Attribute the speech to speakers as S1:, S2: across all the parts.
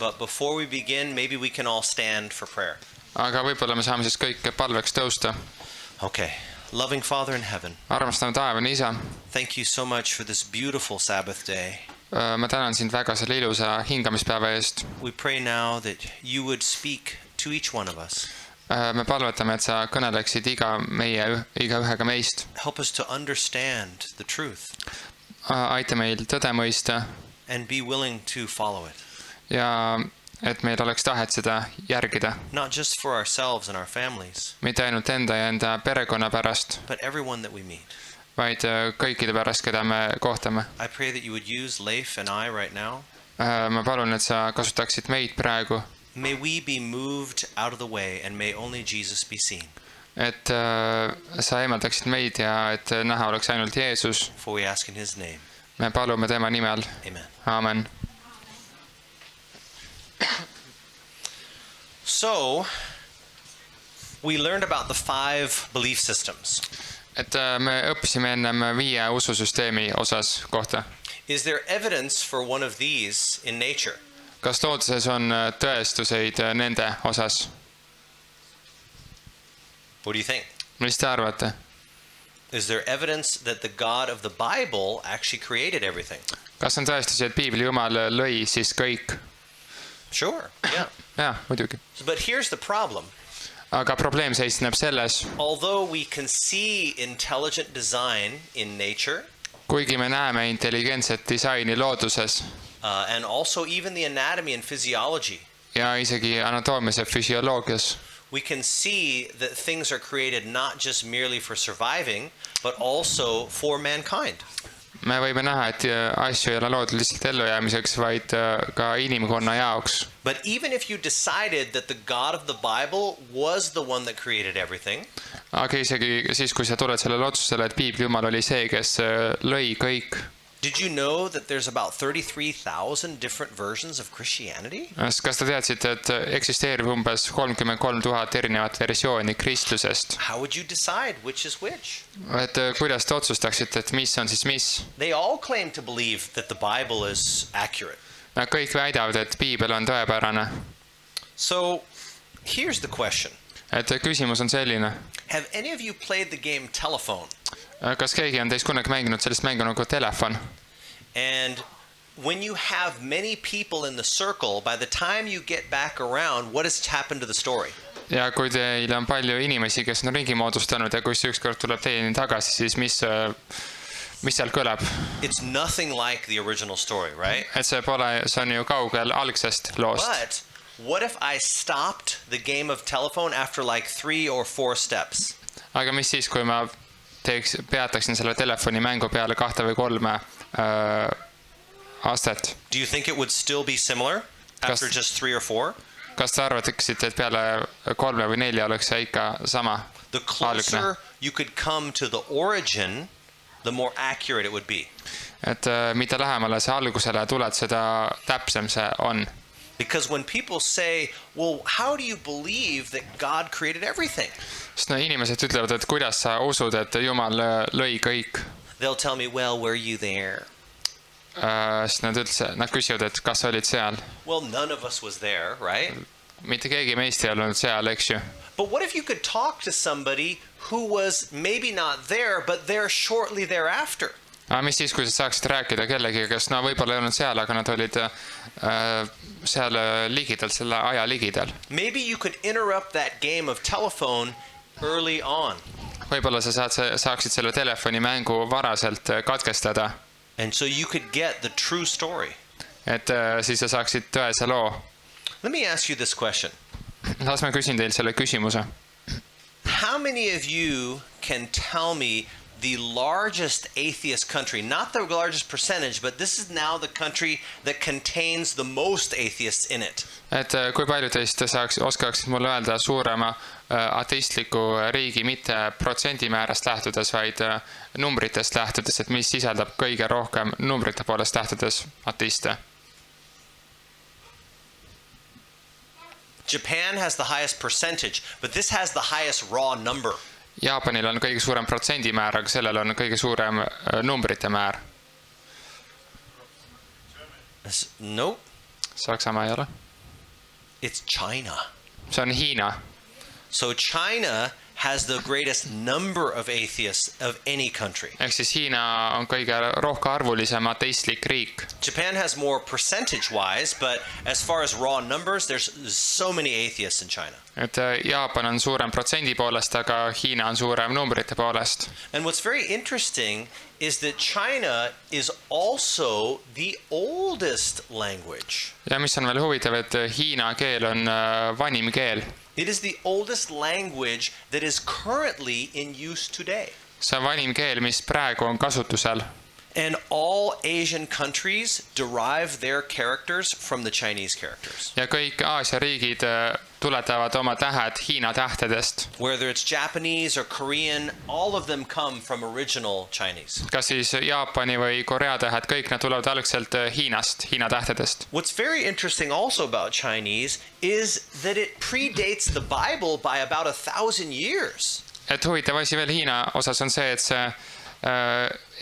S1: But before we begin, maybe we can all stand for prayer.
S2: Aga võib-olla me saame siis kõik palveks tõusta.
S1: Okay. Loving Father in heaven,
S2: Armastame taevane isa,
S1: thank you so much for this beautiful Sabbath day.
S2: ma tänan sind väga selle ilusa hingamispäeva eest.
S1: We pray now that you would speak to each one of us.
S2: Me palvetame, et sa kõneleksid igaühega meist.
S1: Help us to understand the truth
S2: Aita meil tõde mõista
S1: and be willing to follow it.
S2: ja et meil oleks tahet seda järgida.
S1: Not just for ourselves and our families,
S2: Mitte ainult enda ja enda perekonna pärast,
S1: but everyone that we meet.
S2: vaid kõikide pärast, keda me kohtame.
S1: I pray that you would use Leif and I right now.
S2: Ma palun, et sa kasutaksid meid praegu,
S1: May we be moved out of the way and may only Jesus be seen.
S2: et sa eemaldaksid meid ja et näha oleks ainult Jeesus.
S1: For we ask in his name.
S2: Me palume tema nimel.
S1: Amen.
S2: Aamen.
S1: So, we learned about the 5 belief systems.
S2: Et me õppisime ennem 5 ususüsteemi osas kohta.
S1: Is there evidence for one of these in nature?
S2: Kas looduses on tõestuseid nende osas?
S1: What do you think?
S2: Mis te arvate?
S1: Is there evidence that the God of the Bible actually created everything?
S2: Kas on tõestusi, et Piibli Jumal lõi siis kõik?
S1: Sure, yeah.
S2: Jaa, muidugi.
S1: But here's the problem.
S2: Aga probleem seisneb selles,
S1: Although we can see intelligent design in nature,
S2: kuigi me näeme intelligentset disaini looduses
S1: and also even the anatomy and physiology,
S2: ja isegi anatoomias ja füsioloogias,
S1: we can see that things are created not just merely for surviving, but also for mankind.
S2: me võime näha, et asju ei ole loodud lihtsalt ellujäämiseks, vaid ka inimkonna jaoks.
S1: But even if you decided that the God of the Bible was the one that created everything,
S2: Aga isegi siis, kui sa tuled sellele otsusele, et Piibli Jumal oli see, kes lõi kõik.
S1: did you know that there's about 33,000 different versions of Christianity?
S2: Kas te teadsid, et eksisteerib umbes 33 000 erinevat versiooni kristlusest?
S1: How would you decide which is which?
S2: Et kuidas te otsustaksite, et mis on siis mis?
S1: They all claim to believe that the Bible is accurate.
S2: Nad kõik väidavad, et Piibel on tõepärane.
S1: So, here's the question.
S2: Et küsimus on selline.
S1: Have any of you played the game telephone?
S2: Kas keegi on teist kunagi mänginud sellist mängu nagu telefon?
S1: And when you have many people in the circle, by the time you get back around, what has happened to the story?
S2: Ja kui teil on palju inimesi, kes on ringi moodustanud ja kui see ükskord tuleb teieni tagasi, siis mis seal kõlab?
S1: It's nothing like the original story, right?
S2: Et see on ju kaugel algsest loost.
S1: But what if I stopped the game of telephone after like 3 or 4 steps?
S2: Aga mis siis, kui ma peataksin selle telefoni mängu peale 2 või 3 aastat?
S1: Do you think it would still be similar after just 3 or 4?
S2: Kas te arvataksite, et peale 3 või 4 oleks see ikka sama?
S1: The closer you could come to the origin, the more accurate it would be.
S2: Et mida lähemale see algusele tuled, seda täpsem see on.
S1: Because when people say, well, how do you believe that God created everything?
S2: Sest inimesed ütlevad, et kuidas sa usud, et Jumal lõi kõik?
S1: They'll tell me, well, were you there?
S2: Sest nad küsivad, et kas sa olid seal?
S1: Well, none of us was there, right?
S2: Mitte keegi meist ei olnud seal, eks ju.
S1: But what if you could talk to somebody who was maybe not there, but there shortly thereafter?
S2: Aga mis siis, kui sa saaksid rääkida kellegi, kes võib-olla ei olnud seal, aga nad olid seal ligidal, selle aja ligidal?
S1: Maybe you could interrupt that game of telephone early on.
S2: Võib-olla sa saaksid selle telefonimängu varaselt katkestada.
S1: And so you could get the true story.
S2: Et siis sa saaksid tõese loo.
S1: Let me ask you this question.
S2: Las ma küsin teil selle küsimuse.
S1: How many of you can tell me the largest atheist country, not the largest percentage, but this is now the country that contains the most atheists in it?
S2: Et kui palju teist oskaksid mulle öelda suurema ateistliku riigi mitte protsendimäärast lähtudes, vaid numbritest lähtudes, et mis sisaldab kõige rohkem numbrite poolest lähtudes ateiste?
S1: Japan has the highest percentage, but this has the highest raw number.
S2: Jaapanil on kõige suurem protsendimäär, aga sellel on kõige suurem numbrite määr.
S1: Nope.
S2: Saksamaa ei ole.
S1: It's China.
S2: see on Hiina.
S1: So China has the greatest number of atheists of any country.
S2: Ehk siis Hiina on kõige rohkem arvulisem ateistlik riik.
S1: Japan has more percentage-wise, but as far as raw numbers, there's so many atheists in China.
S2: Et Jaapan on suurem protsendi poolest, aga Hiina on suurem numbrite poolest.
S1: And what's very interesting is that China is also the oldest language.
S2: Ja mis on veel huvitav, et Hiina keel on vanim keel.
S1: It is the oldest language that is currently in use today.
S2: See on vanim keel, mis praegu on kasutusel.
S1: And all Asian countries derive their characters from the Chinese characters.
S2: Ja kõik Aasia riigid tuletavad oma tähed Hiina tähtedest.
S1: Whether it's Japanese or Korean, all of them come from original Chinese.
S2: Kas siis Jaapani või Korea tähed, kõik nad tulevad algselt Hiinast, Hiina tähtedest.
S1: What's very interesting also about Chinese is that it predates the Bible by about 1,000 years.
S2: Et huvitav asi veel Hiina osas on see, et see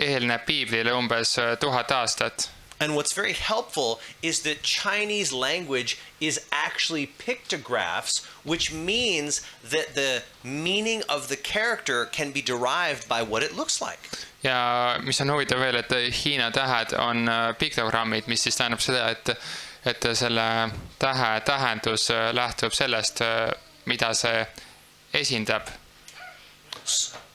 S2: eelneb Piiblile umbes 1000 aastat.
S1: And what's very helpful is that Chinese language is actually pictographs, which means that the meaning of the character can be derived by what it looks like.
S2: Ja mis on huvitav veel, et Hiina tähed on piktogrammid, mis siis tähendab seda, et selle tähe tähendus lähtub sellest, mida see esindab.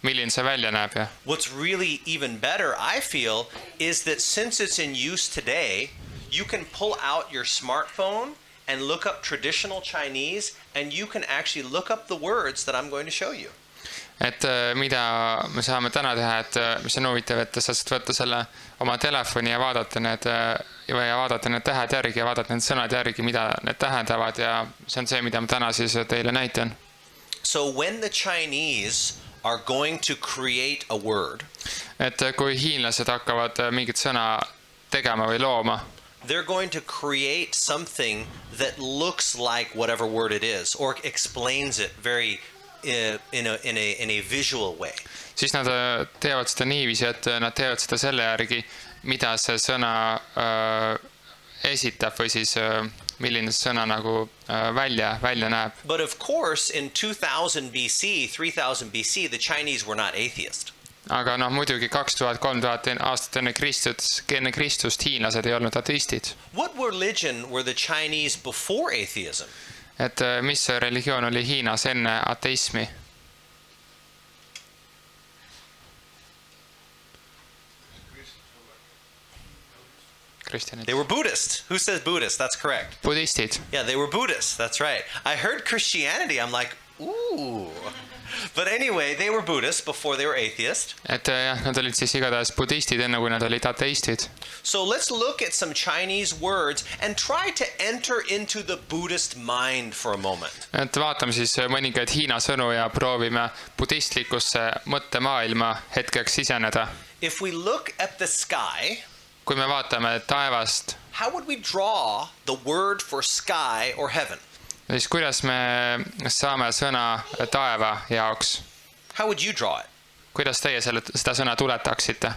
S2: Milline see välja näeb, ja?
S1: What's really even better, I feel, is that since it's in use today, you can pull out your smartphone and look up traditional Chinese, and you can actually look up the words that I'm going to show you.
S2: Et mida me saame täna teha, et mis on huvitav, et sa saad võtta selle oma telefoni ja vaadata need tähed järgi ja vaadata need sõnad järgi, mida need tähendavad, ja see on see, mida ma täna siis teile näitan.
S1: So when the Chinese are going to create a word,
S2: et kui hiinlased hakkavad mingit sõna tegema või looma,
S1: they're going to create something that looks like whatever word it is, or explains it very in a visual way.
S2: Siis nad teevad seda niiviisi, et nad teevad seda selle järgi, mida see sõna esitab või siis milline sõna nagu välja näeb.
S1: But of course, in 2000 BC, 3000 BC, the Chinese were not atheist.
S2: Aga muidugi 2000-3000 aastat enne Kristust hiinlased ei olnud ateistid.
S1: What religion were the Chinese before atheism?
S2: Et mis religioon oli Hiinas enne ateismi?
S1: They were Buddhist. Who says Buddhist? That's correct.
S2: Budistid.
S1: Yeah, they were Buddhist. That's right. I heard Christianity. I'm like, ooh. But anyway, they were Buddhist before they were atheist.
S2: Et jah, nad olid siis igatahes budistid enne kui nad olid ateistid.
S1: So let's look at some Chinese words and try to enter into the Buddhist mind for a moment.
S2: Et vaatame siis mõningaid Hiina sõnu ja proovime budistlikusse mõttemaailma hetkeks siseneda.
S1: If we look at the sky,
S2: kui me vaatame taevast,
S1: how would we draw the word for sky or heaven?
S2: Siis kuidas me saame sõna taeva jaoks?
S1: How would you draw it?
S2: Kuidas teie seda sõna tuletaksite?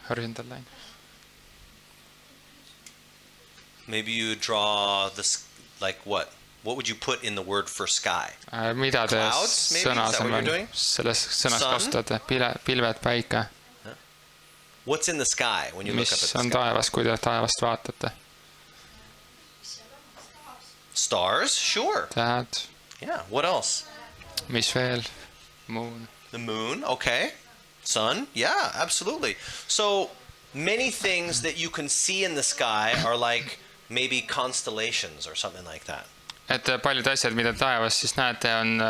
S2: Horizontal line.
S1: Maybe you draw this, like what? What would you put in the word for sky?
S2: Mida te
S1: Clouds, maybe?
S2: sõna
S1: Is that what you're
S2: asemel
S1: doing?
S2: selles sõnas
S1: Sun?
S2: kasutate? Pilved, päike.
S1: What's in the sky when you look up at
S2: Mis
S1: the
S2: on
S1: sky?
S2: taevas, kui te taevast vaatate?
S1: Stars, sure.
S2: Tähed.
S1: Yeah, what else?
S2: Mis veel? Moon.
S1: The moon, okay. Sun, yeah, absolutely. So many things that you can see in the sky are like maybe constellations or something like that.
S2: Et paljud asjad, mida taevas siis näete, on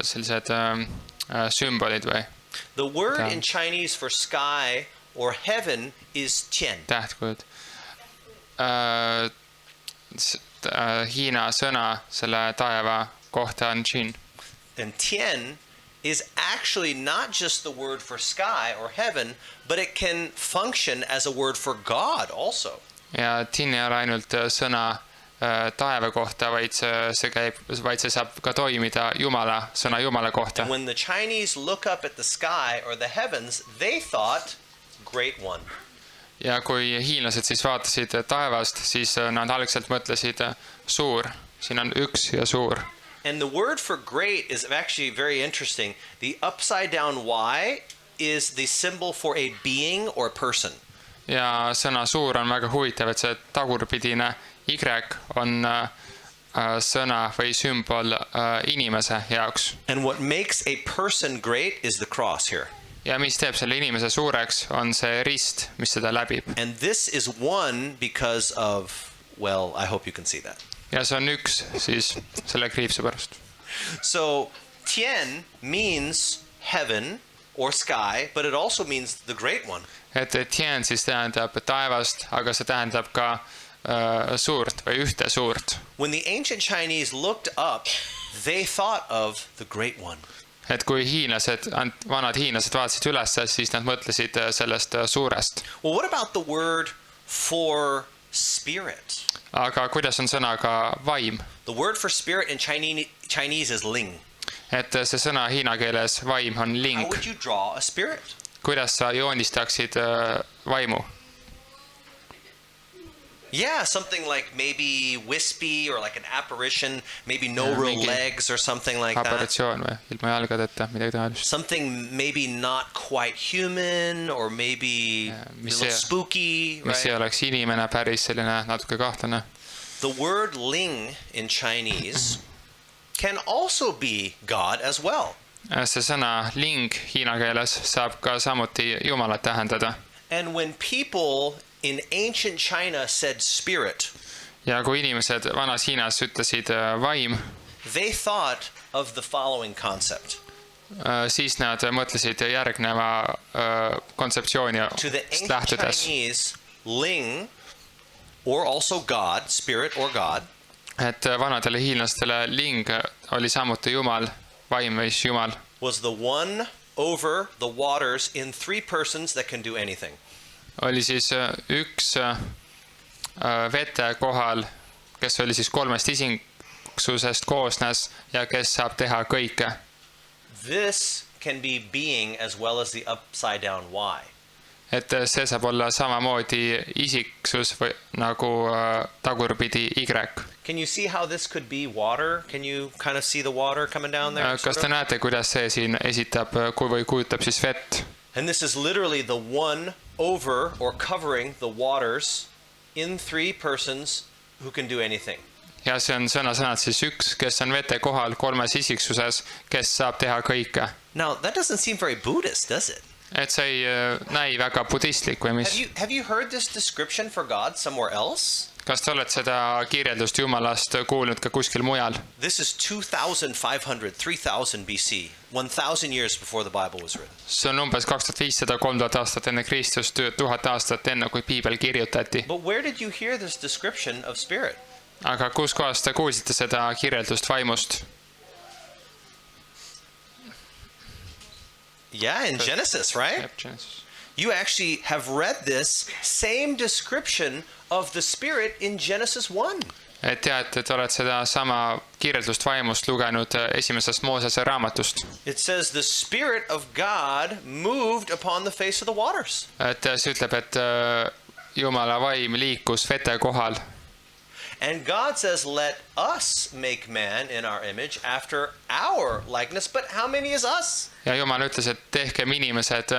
S2: sellised sümbolid või
S1: The word in Chinese for sky or heaven is tian.
S2: tähtkujud. Hiina sõna selle taeva kohta on Jin.
S1: And tian is actually not just the word for sky or heaven, but it can function as a word for God also.
S2: Ja Jin ei ole ainult sõna taeva kohta, vaid see saab ka toimida sõna Jumala kohta.
S1: And when the Chinese look up at the sky or the heavens, they thought, great one.
S2: Ja kui hiinlased siis vaatasid taevast, siis nad algselt mõtlesid suur. Siin on üks ja suur.
S1: And the word for great is actually very interesting. The upside down Y is the symbol for a being or person.
S2: Ja sõna suur on väga huvitav, et see tagurpidine Y on sõna või sümbol inimese jaoks.
S1: And what makes a person great is the cross here.
S2: Ja mis teeb selle inimese suureks, on see rist, mis seda läbib.
S1: And this is one because of, well, I hope you can see that.
S2: Ja see on üks siis selle kriipsu pärast.
S1: So, Tian means heaven or sky, but it also means the great one.
S2: Et Tian siis tähendab taevast, aga see tähendab ka suurt või ühte suurt.
S1: When the ancient Chinese looked up, they thought of the great one.
S2: Et kui hiinlased, vanad hiinlased vaatasid üles, siis nad mõtlesid sellest suurest.
S1: Well, what about the word for spirit?
S2: Aga kuidas on sõnaga vaim?
S1: The word for spirit in Chinese is ling.
S2: Et see sõna hiina keeles vaim on ling.
S1: How would you draw a spirit?
S2: Kuidas sa joonistaksid vaimu?
S1: Yeah, something like maybe wispy or like an apparition, maybe no real legs or something like that.
S2: Apparatsioon või ilma jalgadeta, midagi taolist.
S1: Something maybe not quite human or maybe a little spooky, right?
S2: Mis ei oleks inimene, päris selline natuke kahtlane.
S1: The word ling in Chinese can also be God as well.
S2: See sõna ling hiina keeles saab ka samuti Jumalat tähendada.
S1: And when people in ancient China said spirit,
S2: ja kui inimesed vanas Hiinas ütlesid vaim,
S1: they thought of the following concept.
S2: Siis nad mõtlesid järgneva kontseptsiooni
S1: to the ancient
S2: lähtudes.
S1: Chinese, ling, or also God, spirit or God,
S2: et vanadele hiinlastele ling oli samuti Jumal, vaim või Jumal,
S1: was the one over the waters in three persons that can do anything.
S2: Oli siis üks vete kohal, kes oli siis kolmest isiksusest koosnes ja kes saab teha kõike.
S1: This can be being as well as the upside down Y.
S2: Et see saab olla samamoodi isiksus või nagu tagurpidi Y.
S1: Can you see how this could be water? Can you kind of see the water coming down there?
S2: Kas te näete, kuidas see siin esitab või kujutab siis vett?
S1: And this is literally the one over or covering the waters in three persons who can do anything.
S2: Ja see on sõna-sõnalt siis üks, kes on vete kohal kolmes isiksuses, kes saab teha kõike.
S1: Now, that doesn't seem very Buddhist, does it?
S2: Et see ei näi väga budistlik või mis?
S1: Have you heard this description for God somewhere else?
S2: Kas te olete seda kirjeldust Jumalast kuulnud ka kuskil mujal?
S1: This is 2500, 3000 BC, 1000 years before the Bible was written.
S2: See on umbes 2500, 3000 aastat enne Kristust, 1000 aastat enne, kui Piibel kirjutati.
S1: But where did you hear this description of spirit?
S2: Aga kus kohas te kuulsite seda kirjeldust vaimust?
S1: Yeah, in Genesis, right?
S2: Genesis.
S1: You actually have read this same description of the spirit in Genesis 1.
S2: Et tead, et oled seda sama kirjeldust vaimust lugenud esimesest Moosese raamatust.
S1: It says the spirit of God moved upon the face of the waters.
S2: Et see ütleb, et Jumala vaim liikus vete kohal.
S1: And God says, let us make man in our image after our likeness. But how many is us?
S2: Ja Jumal ütles, et tehkem inimesed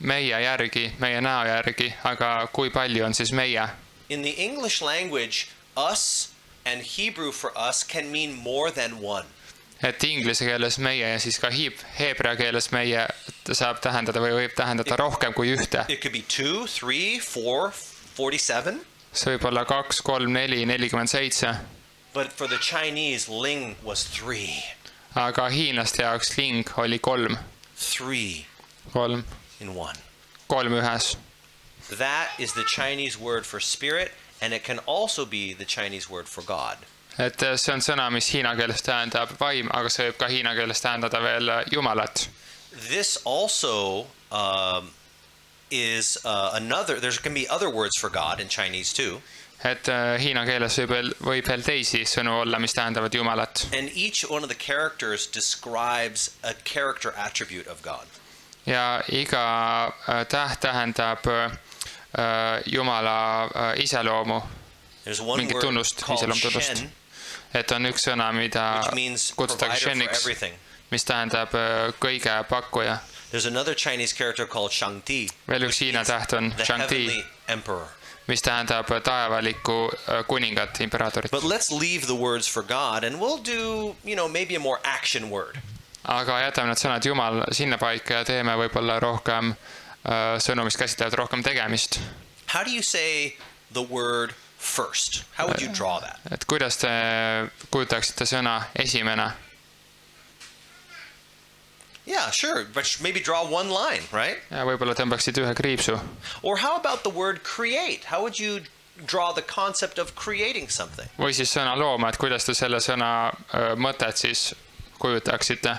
S2: meie järgi, meie näo järgi, aga kui palju on siis meie?
S1: In the English language, us and Hebrew for us can mean more than one.
S2: Et inglise keeles meie ja siis ka heebrea keeles meie saab tähendada või võib tähendada rohkem kui ühte.
S1: It could be 2, 3, 4, 47.
S2: See võib olla 2, 3, 4, 47.
S1: But for the Chinese, ling was 3.
S2: Aga hiinlaste jaoks ling oli 3.
S1: 3
S2: 3
S1: in 1.
S2: 3 ühes.
S1: That is the Chinese word for spirit, and it can also be the Chinese word for God.
S2: Et see on sõna, mis hiina keeles tähendab vaim, aga see võib ka hiina keeles tähendada veel Jumalat.
S1: This also is another, there can be other words for God in Chinese too.
S2: Et hiina keeles võib veel teisi sõnu olla, mis tähendavad Jumalat.
S1: And each one of the characters describes a character attribute of God.
S2: Ja iga täht tähendab Jumala iseloomu,
S1: There's one
S2: mingit
S1: word
S2: tunnust,
S1: called
S2: iseloomutunnust.
S1: shen,
S2: Et on üks sõna, mida
S1: which means
S2: kutsutakse
S1: provider for
S2: sheniks,
S1: everything.
S2: mis tähendab kõige pakkuja.
S1: There's another Chinese character called Shangti,
S2: Veel üks Hiina täht on
S1: the
S2: Shangti,
S1: heavenly emperor.
S2: mis tähendab taevalikku kuningat, imperaatorit.
S1: But let's leave the words for God and we'll do, maybe a more action word.
S2: Aga jätame need sõnad Jumal sinna paika ja teeme võib-olla rohkem sõnumist käsitlevad rohkem tegemist.
S1: How do you say the word first? How would you draw that?
S2: Et kuidas te kujutaksite sõna esimene?
S1: Yeah, sure, but maybe draw one line, right?
S2: Ja võib-olla tõmbaksid ühe kriipsu.
S1: Or how about the word create? How would you draw the concept of creating something?
S2: Või siis sõna looma, et kuidas te selle sõna mõtet siis kujutaksite?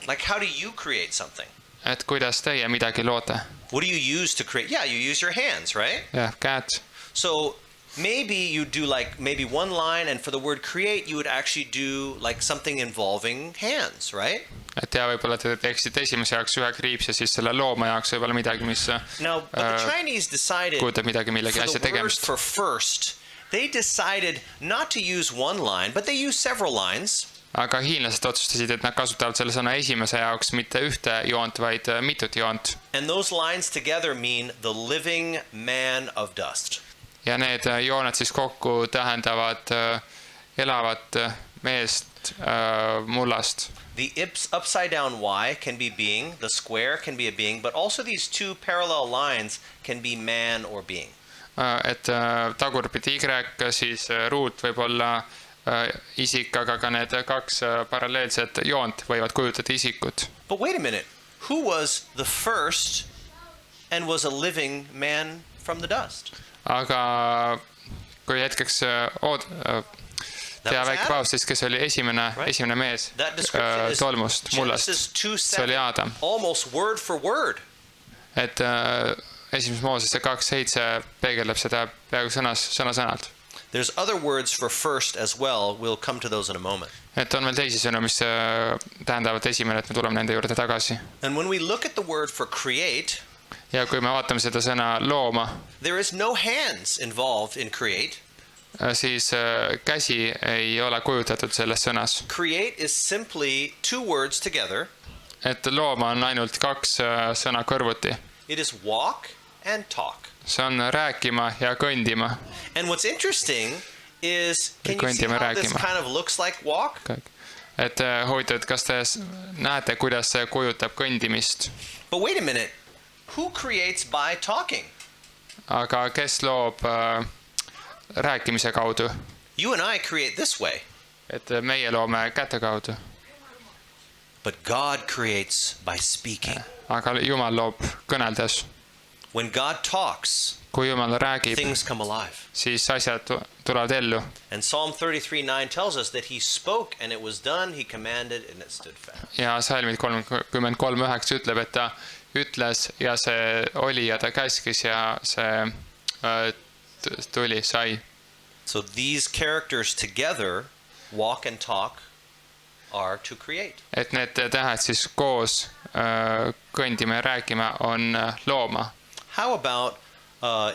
S1: Like, how do you create something?
S2: Et kuidas teie midagi loote?
S1: What do you use to create? Yeah, you use your hands, right?
S2: Jah, käed.
S1: So maybe you do maybe one line, and for the word create, you would actually do like something involving hands, right?
S2: Et ja võib-olla te teeksite esimese jaoks ühe kriips ja siis selle looma jaoks võib-olla midagi, mis
S1: Now, but the Chinese decided
S2: kujutab midagi millegi
S1: for
S2: asja
S1: the word
S2: tegemist.
S1: for first, they decided not to use one line, but they used several lines.
S2: Aga hiinlased otsustasid, et nad kasutavad selle sõna esimese jaoks mitte ühte joont, vaid mitut joont.
S1: And those lines together mean the living man of dust.
S2: Ja need jooned siis kokku tähendavad elavat meest mullast.
S1: The upside down Y can be being, the square can be a being, but also these two parallel lines can be man or being.
S2: Et tagurpidi Y, siis ruut võib olla isik, aga ka need kaks paralleelset joont võivad kujutada isikut.
S1: But wait a minute, who was the first and was a living man from the dust?
S2: Aga kui hetkeks teha väike paus, siis kes oli esimene mees tolmust, mullast, see oli Aadam.
S1: Almost word for word.
S2: Et esimeses Moosesse 2:7 peegeldab seda peaaegu sõna-sõnalt.
S1: There's other words for first as well. We'll come to those in a moment.
S2: Et on veel teisi sõnu, mis tähendavad esimene, et me tuleme nende juurde tagasi.
S1: And when we look at the word for create,
S2: ja kui me vaatame seda sõna looma,
S1: there is no hands involved in create.
S2: Siis käsi ei ole kujutatud selles sõnas.
S1: Create is simply two words together.
S2: Et looma on ainult kaks sõna kõrvuti.
S1: It is walk and talk.
S2: See on rääkima ja kõndima.
S1: And what's interesting is, can you see how this kind of looks like walk?
S2: Et huvitav, et kas te näete, kuidas see kujutab kõndimist?
S1: But wait a minute, who creates by talking?
S2: Aga kes loob rääkimise kaudu?
S1: You and I create this way.
S2: Et meie loome käte kaudu.
S1: But God creates by speaking.
S2: Aga Jumal loob kõneldes.
S1: When God talks,
S2: kui Jumal räägib,
S1: things come alive.
S2: Siis asjad tulevad ellu.
S1: And Psalm 33:9 tells us that he spoke and it was done, he commanded and it stood fast.
S2: Ja Salmid 33:9 ütleb, et ta ütles ja see oli ja ta käskis ja see tuli, sai.
S1: So these characters together, walk and talk, are to create.
S2: Et need tähed siis koos kõndima ja rääkima on looma.
S1: How about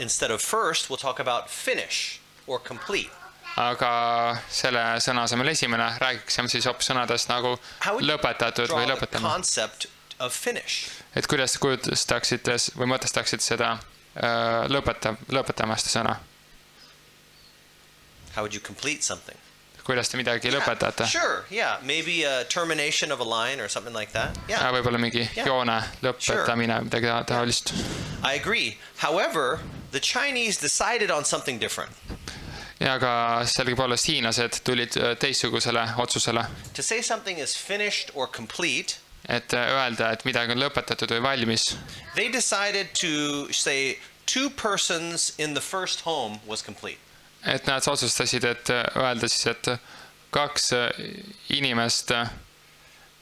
S1: instead of first, we'll talk about finish or complete.
S2: Aga selle sõna asemel esimene räägiksime siis hoopis sõnadest nagu lõpetatud või lõpetama.
S1: Concept of finish.
S2: Et kuidas te kujutaksite või mõtestaksite seda lõpetamast sõna?
S1: How would you complete something?
S2: Kuidas te midagi lõpetate?
S1: Sure, yeah. Maybe a termination of a line or something like that. Yeah.
S2: Võib-olla mingi joone lõpetamine, midagi taolist.
S1: I agree. However, the Chinese decided on something different.
S2: Ja aga sellegipoolest hiinlased tulid teistsugusele otsusele.
S1: To say something is finished or complete,
S2: et öelda, et midagi on lõpetatud või valmis.
S1: They decided to say 2 persons in the first home was complete.
S2: Et nad otsustasid, et öelda siis, et 2 inimest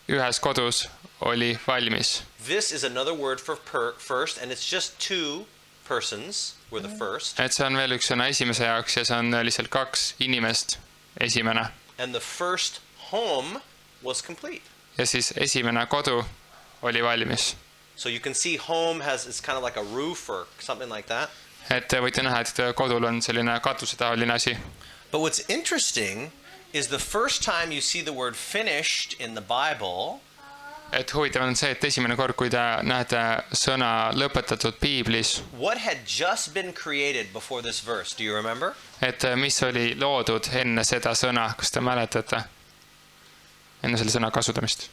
S2: ühes kodus oli valmis.
S1: This is another word for first, and it's just 2 persons were the first.
S2: Et see on veel üks sõna esimese jaoks ja see on lihtsalt 2 inimest, esimene.
S1: And the first home was complete.
S2: Ja siis esimene kodu oli valmis.
S1: So you can see home it's kind of like a roof or something like that.
S2: Et võite näha, et kodul on selline katusetaoline asi.
S1: But what's interesting is the first time you see the word finished in the Bible,
S2: Et huvitav on see, et esimene kord, kui te näete sõna lõpetatud Piiblis,
S1: what had just been created before this verse? Do you remember?
S2: et mis oli loodud enne seda sõna, kas te mäletate? Enne selle sõna kasutamist.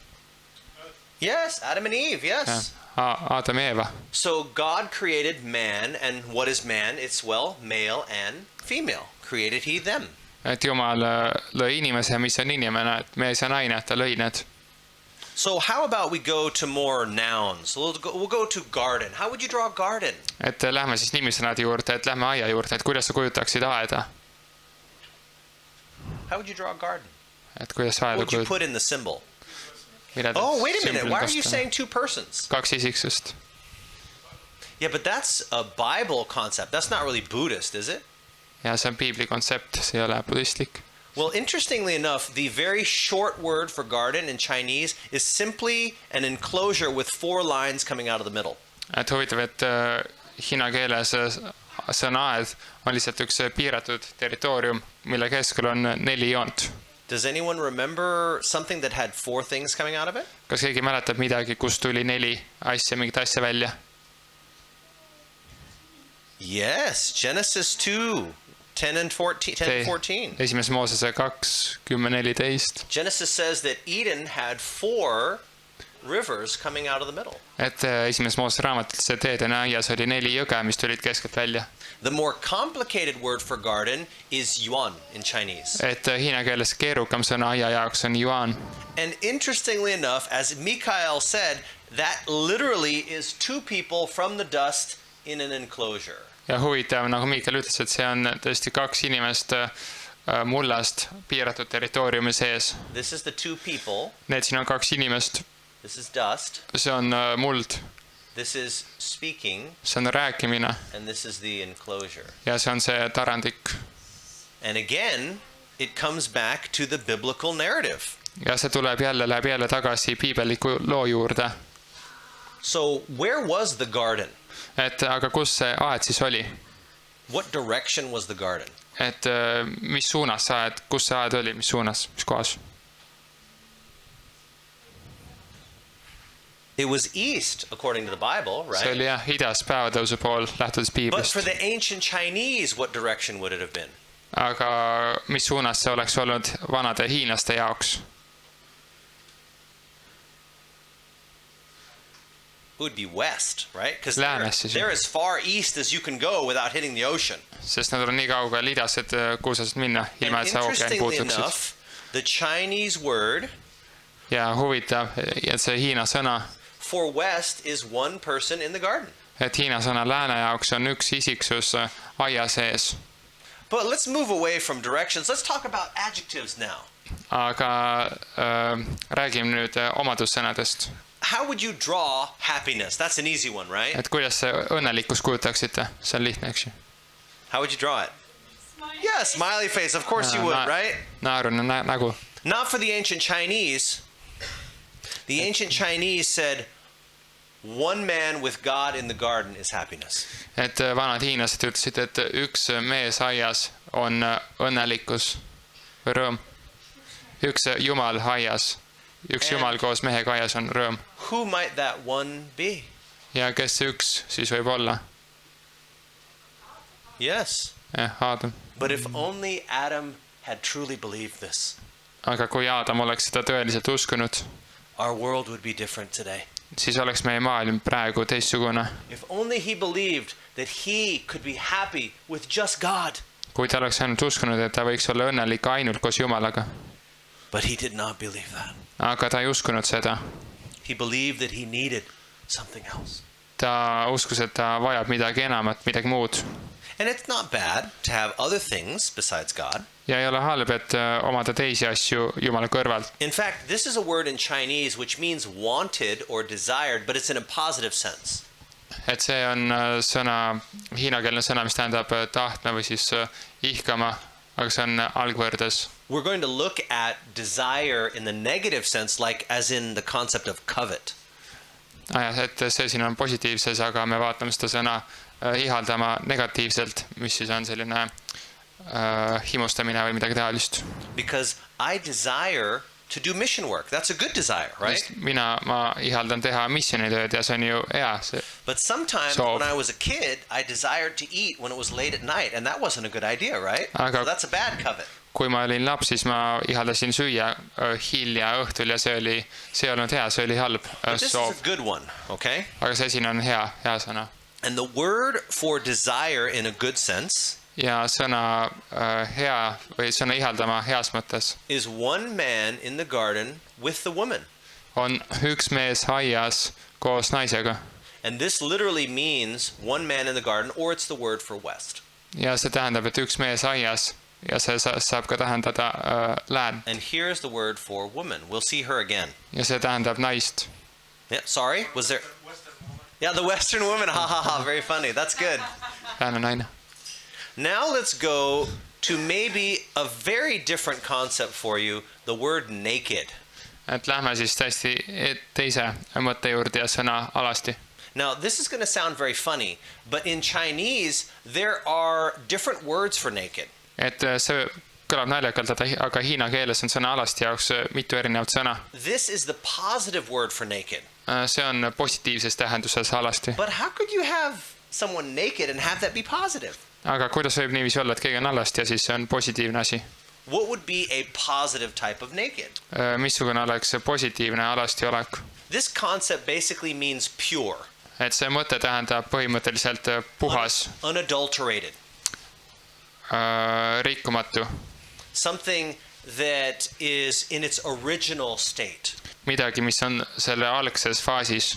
S1: Yes, Adam and Eve, yes.
S2: Adam ja Eeva.
S1: So God created man, and what is man? It's, well, male and female. Created he them.
S2: Et Jumal lõi inimese, mis on inimene, et mees ja naine, ta lõi need.
S1: So how about we go to more nouns? We'll go to garden. How would you draw a garden?
S2: Et lähme siis nimisõnade juurde, et lähme aia juurde, et kuidas sa kujutaksid aeda?
S1: How would you draw a garden?
S2: Et kuidas
S1: What
S2: aeda
S1: would you put in the symbol?
S2: kujutaksid?
S1: Oh, wait a minute. Why are you saying two persons?
S2: Kaks isiksust.
S1: Yeah, but that's a Bible concept. That's not really Buddhist, is it?
S2: Ja see on Piibli kontsept, see ei ole budistlik.
S1: Well, interestingly enough, the very short word for garden in Chinese is simply an enclosure with 4 lines coming out of the middle.
S2: Et huvitav, et hiina keeles sõna aed on lihtsalt üks piiratud territoorium, mille keskel on 4 joont.
S1: Does anyone remember something that had 4 things coming out of it?
S2: Kas keegi mäletab midagi, kus tuli 4 asja, mingit asja välja?
S1: Yes, Genesis 2. 10 and 14.
S2: Esimeses Moosese 2, 10, 14.
S1: Genesis says that Eden had 4 rivers coming out of the middle.
S2: Et esimeses Moosese raamatus Eedeni aias oli 4 jõge, mis tulid keskelt välja.
S1: The more complicated word for garden is yuan in Chinese.
S2: Et hiina keeles keerukam sõna aia jaoks on yuan.
S1: And interestingly enough, as Mikael said, that literally is 2 people from the dust in an enclosure.
S2: Ja huvitav, nagu Mikael ütles, et see on tõesti 2 inimest mullast piiratud territooriumi sees.
S1: This is the 2 people.
S2: Need siin on 2 inimest.
S1: This is dust.
S2: See on muld.
S1: This is speaking.
S2: See on rääkimine.
S1: And this is the enclosure.
S2: Ja see on see tarandik.
S1: And again, it comes back to the biblical narrative.
S2: Ja see läheb jälle tagasi piibeliku loo juurde.
S1: So where was the garden?
S2: Et aga kus see aed siis oli?
S1: What direction was the garden?
S2: Et mis suunas see aed, kus see aed oli, mis suunas, mis kohas?
S1: It was east, according to the Bible, right?
S2: See oli jah, idas päevatõusu pool, lähtudes
S1: But
S2: Piiblist.
S1: for the ancient Chinese, what direction would it have been?
S2: Aga mis suunas see oleks olnud vanade hiinlaste jaoks?
S1: It would be west, right? Because
S2: Läänes
S1: they're as far east as you can go without hitting the ocean.
S2: Sest nad on nii kaugel idas, et kuhu sa saad minna, ilma et sa ookeani
S1: Interestingly
S2: puutuksid.
S1: enough, the Chinese word
S2: Ja huvitav, et see hiina sõna,
S1: for west is 1 person in the garden.
S2: et hiina sõna lääne jaoks on üks isiksus aia sees.
S1: But let's move away from directions. Let's talk about adjectives now.
S2: Aga räägime nüüd omadussõnadest.
S1: How would you draw happiness? That's an easy one, right?
S2: Et kuidas see õnnelikkus kujutaksite? See on lihtne, eks ju?
S1: How would you draw it? Yeah, smiley face. Of course you would, right?
S2: Naarune nägu.
S1: Not for the ancient Chinese. The ancient Chinese said, 1 man with God in the garden is happiness.
S2: Et vanad hiinlased ütlesid, et üks mees aias on õnnelikkus või rõõm. Üks Jumal aias. Üks Jumal koos mehega aias on rõõm.
S1: Who might that one be?
S2: Ja kes see üks siis võib olla?
S1: Yes.
S2: Adam.
S1: But if only Adam had truly believed this,
S2: Aga kui Adam oleks seda tõeliselt uskunud,
S1: our world would be different today.
S2: siis oleks meie maailm praegu teistsugune.
S1: If only he believed that he could be happy with just God.
S2: Kui ta oleks ainult uskunud, et ta võiks olla õnnelik ainult koos Jumalaga.
S1: But he did not believe that.
S2: Aga ta ei uskunud seda.
S1: He believed that he needed something else.
S2: Ta uskus, et ta vajab midagi enamat, midagi muud.
S1: And it's not bad to have other things besides God.
S2: Ja ei ole halb, et omada teisi asju Jumala kõrvalt.
S1: In fact, this is a word in Chinese which means wanted or desired, but it's in a positive sense.
S2: Et see on sõna, hiinakeelne sõna, mis tähendab tahtma või siis ihkama, aga see on algvõrdes.
S1: We're going to look at desire in the negative sense, like as in the concept of covet.
S2: Et see siin on positiivses, aga me vaatame seda sõna ihaldama negatiivselt, mis siis on selline himustamine või midagi taolist.
S1: Because I desire to do mission work. That's a good desire, right?
S2: Ma ihaldan teha missioonitööd ja see on ju hea.
S1: But sometimes when I was a kid, I desired to eat when it was late at night, and that wasn't a good idea, right? So that's a bad covet.
S2: Kui ma olin laps, siis ma ihaldasin süüa hilja õhtul ja see ei olnud hea, see oli halb
S1: This is a good one, okay?
S2: Aga see siin on hea sõna.
S1: And the word for desire in a good sense
S2: ja sõna hea või sõna ihaldama heas mõttes
S1: is one man in the garden with the woman.
S2: On üks mees aias koos naisega.
S1: And this literally means one man in the garden, or it's the word for west.
S2: Ja see tähendab, et üks mees aias ja see saab ka tähendada lään.
S1: And here's the word for woman. We'll see her again.
S2: Ja see tähendab naist.
S1: Yeah, sorry, was there? Yeah, the Western woman. Ha ha ha, very funny. That's good.
S2: Lääne naine.
S1: Now let's go to maybe a very different concept for you, the word naked.
S2: Et lähme siis täiesti teise mõtte juurde ja sõna alasti.
S1: Now this is going to sound very funny, but in Chinese there are different words for naked.
S2: Et see kõlab naljakalt, aga hiina keeles on sõna alasti jaoks mitu erinevat sõna.
S1: This is the positive word for naked.
S2: See on positiivses tähenduses alasti.
S1: But how could you have someone naked and have that be positive?
S2: Aga kuidas võib niiviisi olla, et keegi on alasti ja siis see on positiivne asi?
S1: What would be a positive type of naked?
S2: Missugune oleks positiivne alasti olek?
S1: This concept basically means pure.
S2: Et see mõte tähendab põhimõtteliselt puhas.
S1: Unadulterated.
S2: Rikkumatu.
S1: Something that is in its original state.
S2: Midagi, mis on selle algses faasis.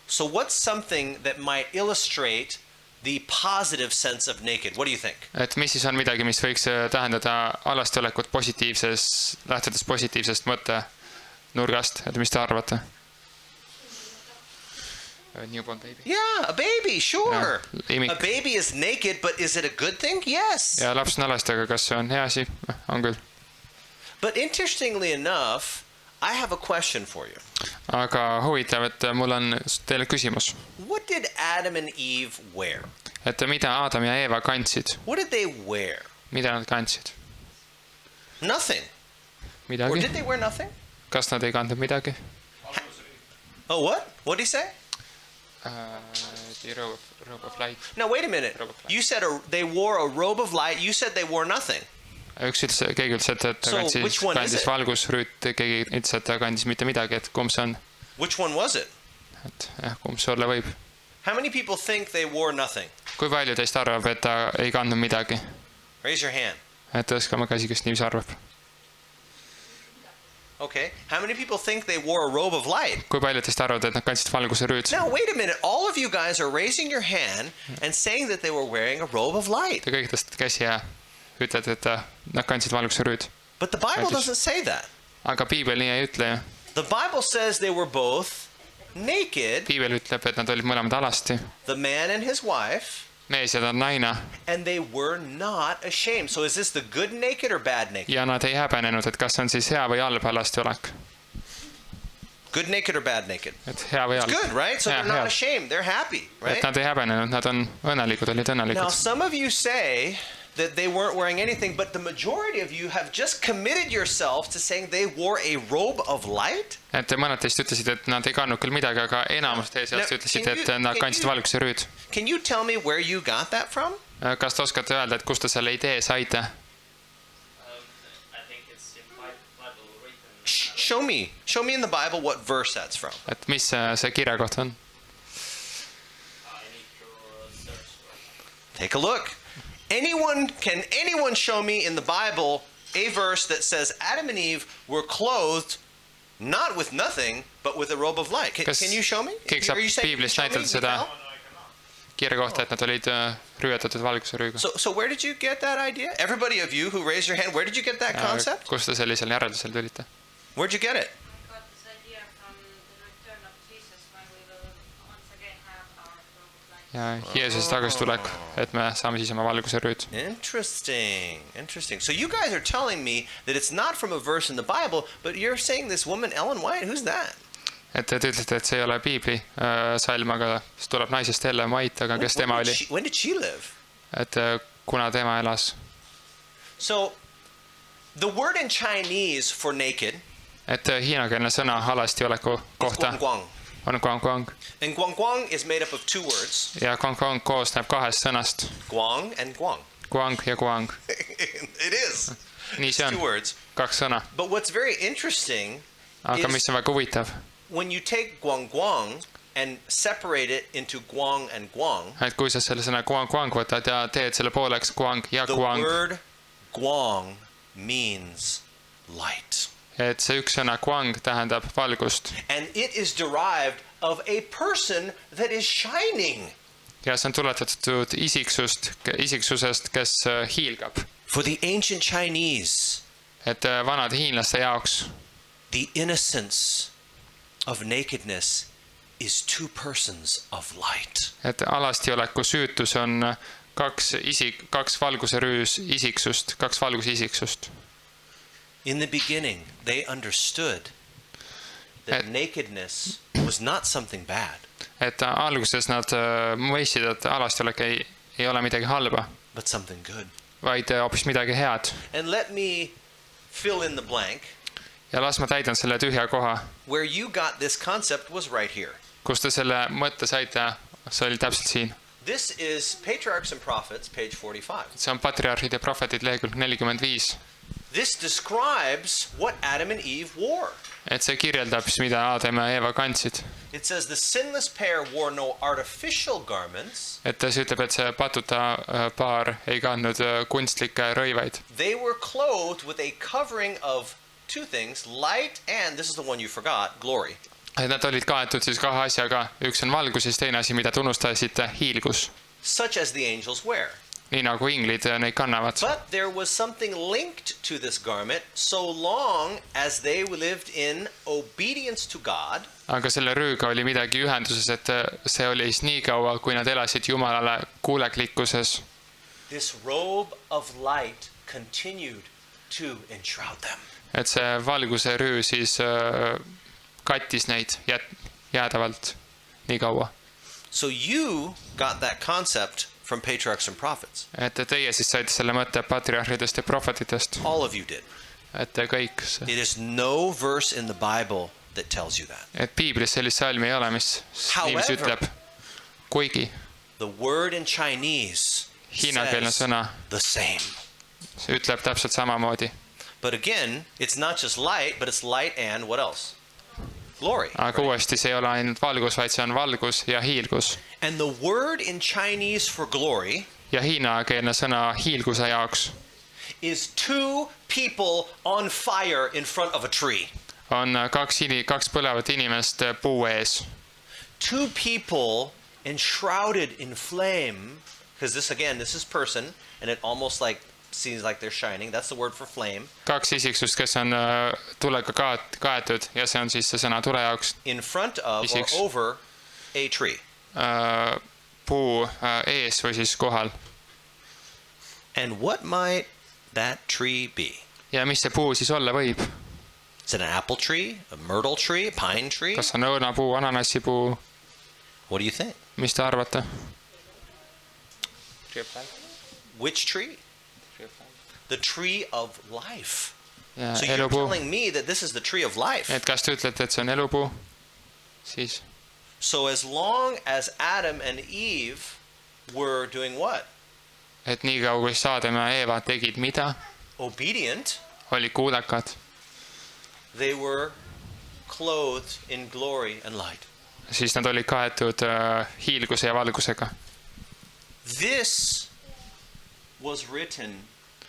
S1: So what's something that might illustrate the positive sense of naked? What do you think?
S2: Et mis siis on midagi, mis võiks tähendada alasti olekut positiivses, lähtudes positiivsest mõttenurgast? Et mis te arvate? Newborn baby.
S1: Yeah, a baby, sure.
S2: Yeah,
S1: a baby is naked, but is it a good thing? Yes.
S2: Ja laps on alasti, aga kas see on hea asi? On küll.
S1: But interestingly enough, I have a question for you.
S2: Aga huvitav, et mul on teile küsimus.
S1: What did Adam and Eve wear?
S2: Et mida Adam ja Eeva kandsid?
S1: What did they wear?
S2: Mida nad kandsid?
S1: Nothing.
S2: Midagi?
S1: Or did they wear nothing?
S2: Kas nad ei kandnud midagi?
S1: Oh, what? What did he say?
S2: The robe of light.
S1: Now, wait a minute. You said they wore a robe of light. You said they wore nothing.
S2: Keegi ütles, et ta kandis valgusrüüt, keegi ütles, et ta kandis mitte midagi, et kumb see on?
S1: Which one was it?
S2: Et kumb see olla võib?
S1: How many people think they wore nothing?
S2: Kui palju teist arvab, et ta ei kandnud midagi?
S1: Raise your hand.
S2: Et tõskama käsi, kes niiviisi arvab.
S1: Okay. How many people think they wore a robe of light?
S2: Kui palju teist arvavad, et nad kandsid valgusrüüt?
S1: Now, wait a minute. All of you guys are raising your hand and saying that they were wearing a robe of light.
S2: Te kõik tõstate käsi ja ütled, et nad kandsid valgusrüüt.
S1: But the Bible doesn't say that.
S2: Aga Piibel nii ei ütle ju.
S1: The Bible says they were both naked.
S2: Piibel ütleb, et nad olid mõlemad alasti.
S1: The man and his wife.
S2: Mees ja ta naine.
S1: And they were not ashamed. So is this the good naked or bad naked?
S2: Ja nad ei häbenenud, et kas on siis hea või halb alasti olek.
S1: Good naked or bad naked?
S2: Et hea või halb.
S1: It's good, right? So they're not ashamed. They're happy, right?
S2: Et nad ei häbenenud, nad on õnnelikud, olid õnnelikud.
S1: Now, some of you say that they weren't wearing anything, but the majority of you have just committed yourself to saying they wore a robe of light.
S2: Et mõned teist ütlesid, et nad ei kandnud küll midagi, aga enamus teie seast ütlesid, et nad kandsid valgusrüüt.
S1: Can you tell me where you got that from?
S2: Kas te oskate öelda, et kust te selle idee saite?
S3: I think it's in Bible written.
S1: Show me in the Bible what verse that's from.
S2: Et mis see kirja kohta on?
S3: I need to search for it.
S1: Take a look. Can anyone show me in the Bible a verse that says Adam and Eve were clothed not with nothing, but with a robe of light? Can you show me?
S2: Keegi saab Piiblist näitada seda kirja kohta, et nad olid rüüetatud valgusrüüga.
S1: So where did you get that idea? Everybody of you who raised your hand, where did you get that concept?
S2: Kust te sellisel järeldusel tulite?
S1: Where'd you get it?
S4: I got this idea from the return of Jesus when we will once again have our robe of light.
S2: Ja Jeesuse tagastulek, et me saame siis oma valgusrüüt.
S1: Interesting. So you guys are telling me that it's not from a verse in the Bible, but you're saying this woman, Ellen White, who's that?
S2: Et te ütlete, et see ei ole Piibli salm, aga see tuleb naisest Ellen White, aga kes tema oli?
S1: When did she live?
S2: Et kuna tema elas?
S1: So, the word in Chinese for naked
S2: Et hiinakeelne sõna alasti oleku
S1: is
S2: kohta
S1: guang.
S2: on guang.
S1: And guang is made up of two words,
S2: Ja guang koosneb kahest sõnast.
S1: guang and guang.
S2: Guang ja guang.
S1: It is.
S2: Nii see
S1: Two
S2: on.
S1: words.
S2: Kaks sõna.
S1: But what's very interesting
S2: Aga mis on väga huvitav,
S1: when you take guang and separate it into guang and guang,
S2: et kui sa selle sõna guang võtad ja teed selle pooleks guang ja
S1: the
S2: guang,
S1: word guang means light.
S2: et see üks sõna guang tähendab valgust.
S1: And it is derived of a person that is shining.
S2: Ja see on tuletatud isiksusest, kes hiilgab.
S1: For the ancient Chinese,
S2: Et vanade hiinlaste jaoks
S1: the innocence of nakedness is two persons of light.
S2: et alastioleku süütus on kaks valguserüüs isiksust, kaks valguse isiksust.
S1: In the beginning, they understood that nakedness was not something bad,
S2: Et alguses nad mõistsid, et alastiolek ei ole midagi halba,
S1: but something good.
S2: vaid hoopis midagi head.
S1: And let me fill in the blank.
S2: Ja las ma täidan selle tühja koha.
S1: Where you got this concept was right here.
S2: Kus te selle mõtte saite, see oli täpselt siin.
S1: This is Patriarchs and Prophets, page 45.
S2: See on patriarhid ja prohvetid lehekülg 45.
S1: This describes what Adam and Eve wore.
S2: Et see kirjeldab, mida Aadam ja Eeva kandsid.
S1: It says the sinless pair wore no artificial garments.
S2: Et see ütleb, et see patuta paar ei kandnud kunstlikke rõivaid.
S1: They were clothed with a covering of two things, light and, this is the one you forgot, glory.
S2: Et nad olid kaetud siis kahe asjaga. Üks on valgus, siis teine asi, mida tunnustasite, hiilgus.
S1: Such as the angels wear.
S2: Nii nagu inglid neid kannavad.
S1: But there was something linked to this garment so long as they lived in obedience to God.
S2: Aga selle rüüga oli midagi ühenduses, et see oli siis nii kaua, kui nad elasid Jumalale kuuleklikkuses.
S1: This robe of light continued to enshroud them.
S2: Et see valguse rüü siis kattis neid jäädavalt nii kaua.
S1: So you got that concept from Patriarchs and Prophets.
S2: Et teie siis saite selle mõtte patriarhidest ja prohvetitest.
S1: All of you did.
S2: Et kõik.
S1: It is no verse in the Bible that tells you that.
S2: Et Piiblis sellist salmi ei ole, mis niivis ütleb. Kuigi
S1: the word in Chinese
S2: hiinakeelne
S1: says
S2: sõna
S1: the same.
S2: see ütleb täpselt samamoodi.
S1: But again, it's not just light, but it's light and what else? Glory.
S2: Aga uuesti see ei ole ainult valgus, vaid see on valgus ja hiilgus.
S1: And the word in Chinese for glory
S2: Ja hiinakeelne sõna hiilguse jaoks
S1: is two people on fire in front of a tree.
S2: on kaks põlevat inimest puu ees.
S1: Two people enshrouded in flame, because this is person, and it almost like seems like they're shining. That's the word for flame.
S2: Kaks isiksust, kes on tulega kaetud ja see on siis see sõna tule jaoks.
S1: In front of or over a tree.
S2: Puu ees või siis kohal.
S1: And what might that tree be?
S2: Ja mis see puu siis olla võib?
S1: Is it an apple tree, a myrtle tree, a pine tree?
S2: Kas on õunapuu, ananassipuu?
S1: What do you think?
S2: Mis te arvate?
S1: Which tree? The tree of life.
S2: Ja
S1: So you're
S2: elupuu.
S1: telling me that this is the tree of life.
S2: Et kas te ütlete, et see on elupuu? Siis.
S1: So as long as Adam and Eve were doing what?
S2: Et nii kaua, kui Aadam ja Eeva tegid mida?
S1: Obedient.
S2: Oli kuulekad.
S1: They were clothed in glory and light.
S2: Siis nad olid kaetud hiilguse ja valgusega.
S1: This was written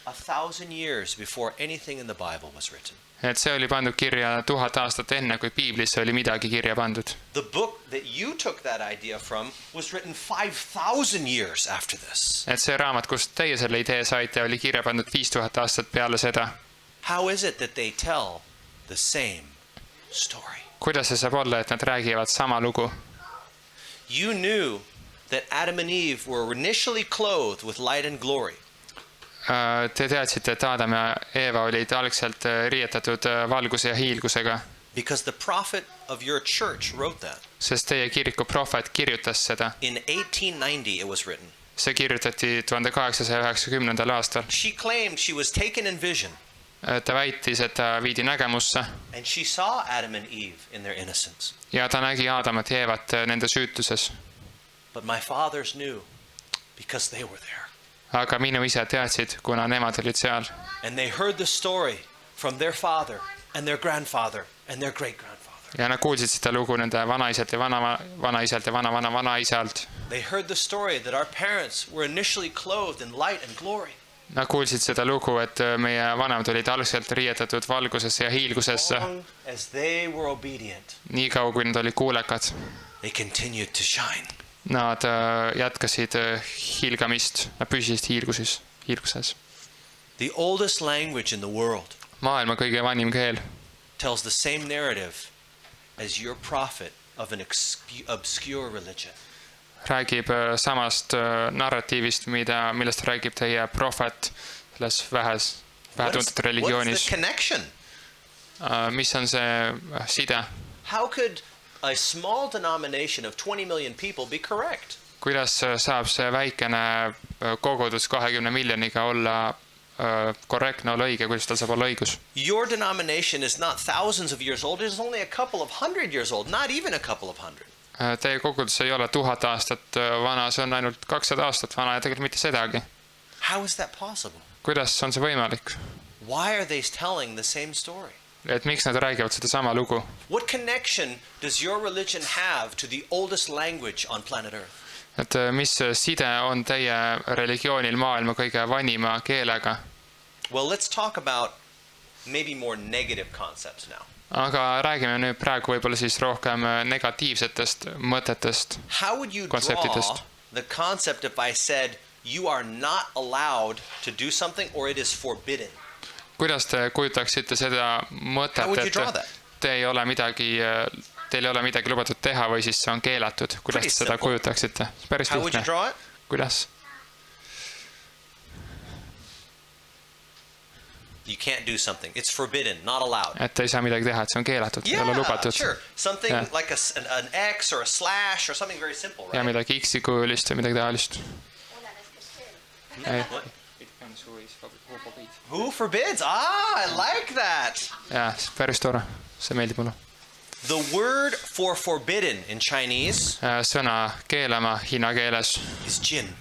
S1: 1,000 years before anything in the Bible was written.
S2: Et see oli pandud kirja 1000 aastat enne, kui Piiblisse oli midagi kirja pandud.
S1: The book that you took that idea from was written 5,000 years after this.
S2: Et see raamat, kust teie selle idee saite, oli kirja pandud 5000 aastat peale seda.
S1: How is it that they tell the same story?
S2: Kuidas see saab olla, et nad räägivad sama lugu?
S1: You knew that Adam and Eve were initially clothed with light and glory.
S2: Te teadsite, et Aadam ja Eeva olid algselt riietatud valguse ja hiilgusega.
S1: Because the prophet of your church wrote that.
S2: sest teie kiriku prohvet kirjutas seda.
S1: In 1890 it was written.
S2: See kirjutati 1890. aastal.
S1: She claimed she was taken in vision.
S2: Ta väitis, et ta viidi nägemusse.
S1: And she saw Adam and Eve in their innocence.
S2: Ja ta nägi Aadamat ja Eevat nende süütuses.
S1: But my fathers knew because they were there.
S2: Aga minu isad teadsid, kuna nemad olid seal.
S1: And they heard the story from their father and their grandfather and their great-grandfather.
S2: Ja nad kuulsid seda lugu nende vanaiselt ja vanaisalt ja vanaisalt.
S1: They heard the story that our parents were initially clothed in light and glory.
S2: Nad kuulsid seda lugu, et meie vanemad olid algselt riietatud valgusesse ja hiilgusesse.
S1: As they were obedient,
S2: Nii kaua, kui nad olid kuulekad.
S1: they continued to shine.
S2: Nad jätkasid hiilgamist, nad püsisid hiilguses.
S1: The oldest language in the world
S2: Maailma kõige vanim keel
S1: tells the same narrative as your prophet of an obscure religion.
S2: räägib samast narratiivist, millest räägib teie prohvet selles vähetuntud
S1: What's
S2: religioonis.
S1: the connection?
S2: Mis on see side?
S1: How could a small denomination of 20 million people be correct?
S2: Kuidas saab see väikene kogudus 20 miljoniga olla korrektne, olla õige, kuidas tal saab olla õigus?
S1: Your denomination is not thousands of years old, it is only a couple of hundred years old, not even a couple of hundred.
S2: Teie kogudus ei ole 1000 aastat vana, see on ainult 200 aastat vana ja tegelikult mitte sedagi.
S1: How is that possible?
S2: Kuidas on see võimalik?
S1: Why are they telling the same story?
S2: Et miks nad räägivad seda sama lugu?
S1: What connection does your religion have to the oldest language on planet Earth?
S2: Et mis side on teie religioonil maailma kõige vanima keelega?
S1: Well, let's talk about maybe more negative concepts now.
S2: Aga räägime nüüd praegu võib-olla siis rohkem negatiivsetest mõtetest,
S1: How would you
S2: kontseptidest.
S1: draw the concept if I said you are not allowed to do something or it is forbidden?
S2: Kuidas te kujutaksite seda
S1: How would you
S2: mõtet,
S1: draw
S2: et
S1: that?
S2: teil ei ole midagi lubatud teha või siis see on keelatud? Kuidas
S1: Pretty
S2: te seda
S1: simple.
S2: kujutaksite? Päris
S1: How would you
S2: lihtne.
S1: draw it?
S2: Kuidas?
S1: You can't do something. It's forbidden, not allowed.
S2: Et ei saa midagi teha, et see on keelatud, ei ole lubatud.
S1: sure. Something
S2: Yeah.
S1: like an X or a slash or something very simple,
S2: Ja
S1: right?
S2: midagi X-kujulist või midagi taolist.
S1: What? Who forbids? Ah, I like that.
S2: Ja, päris tore. See meeldib mulle.
S1: The word for forbidden in Chinese
S2: Sõna keelama hiina keeles
S1: is jin.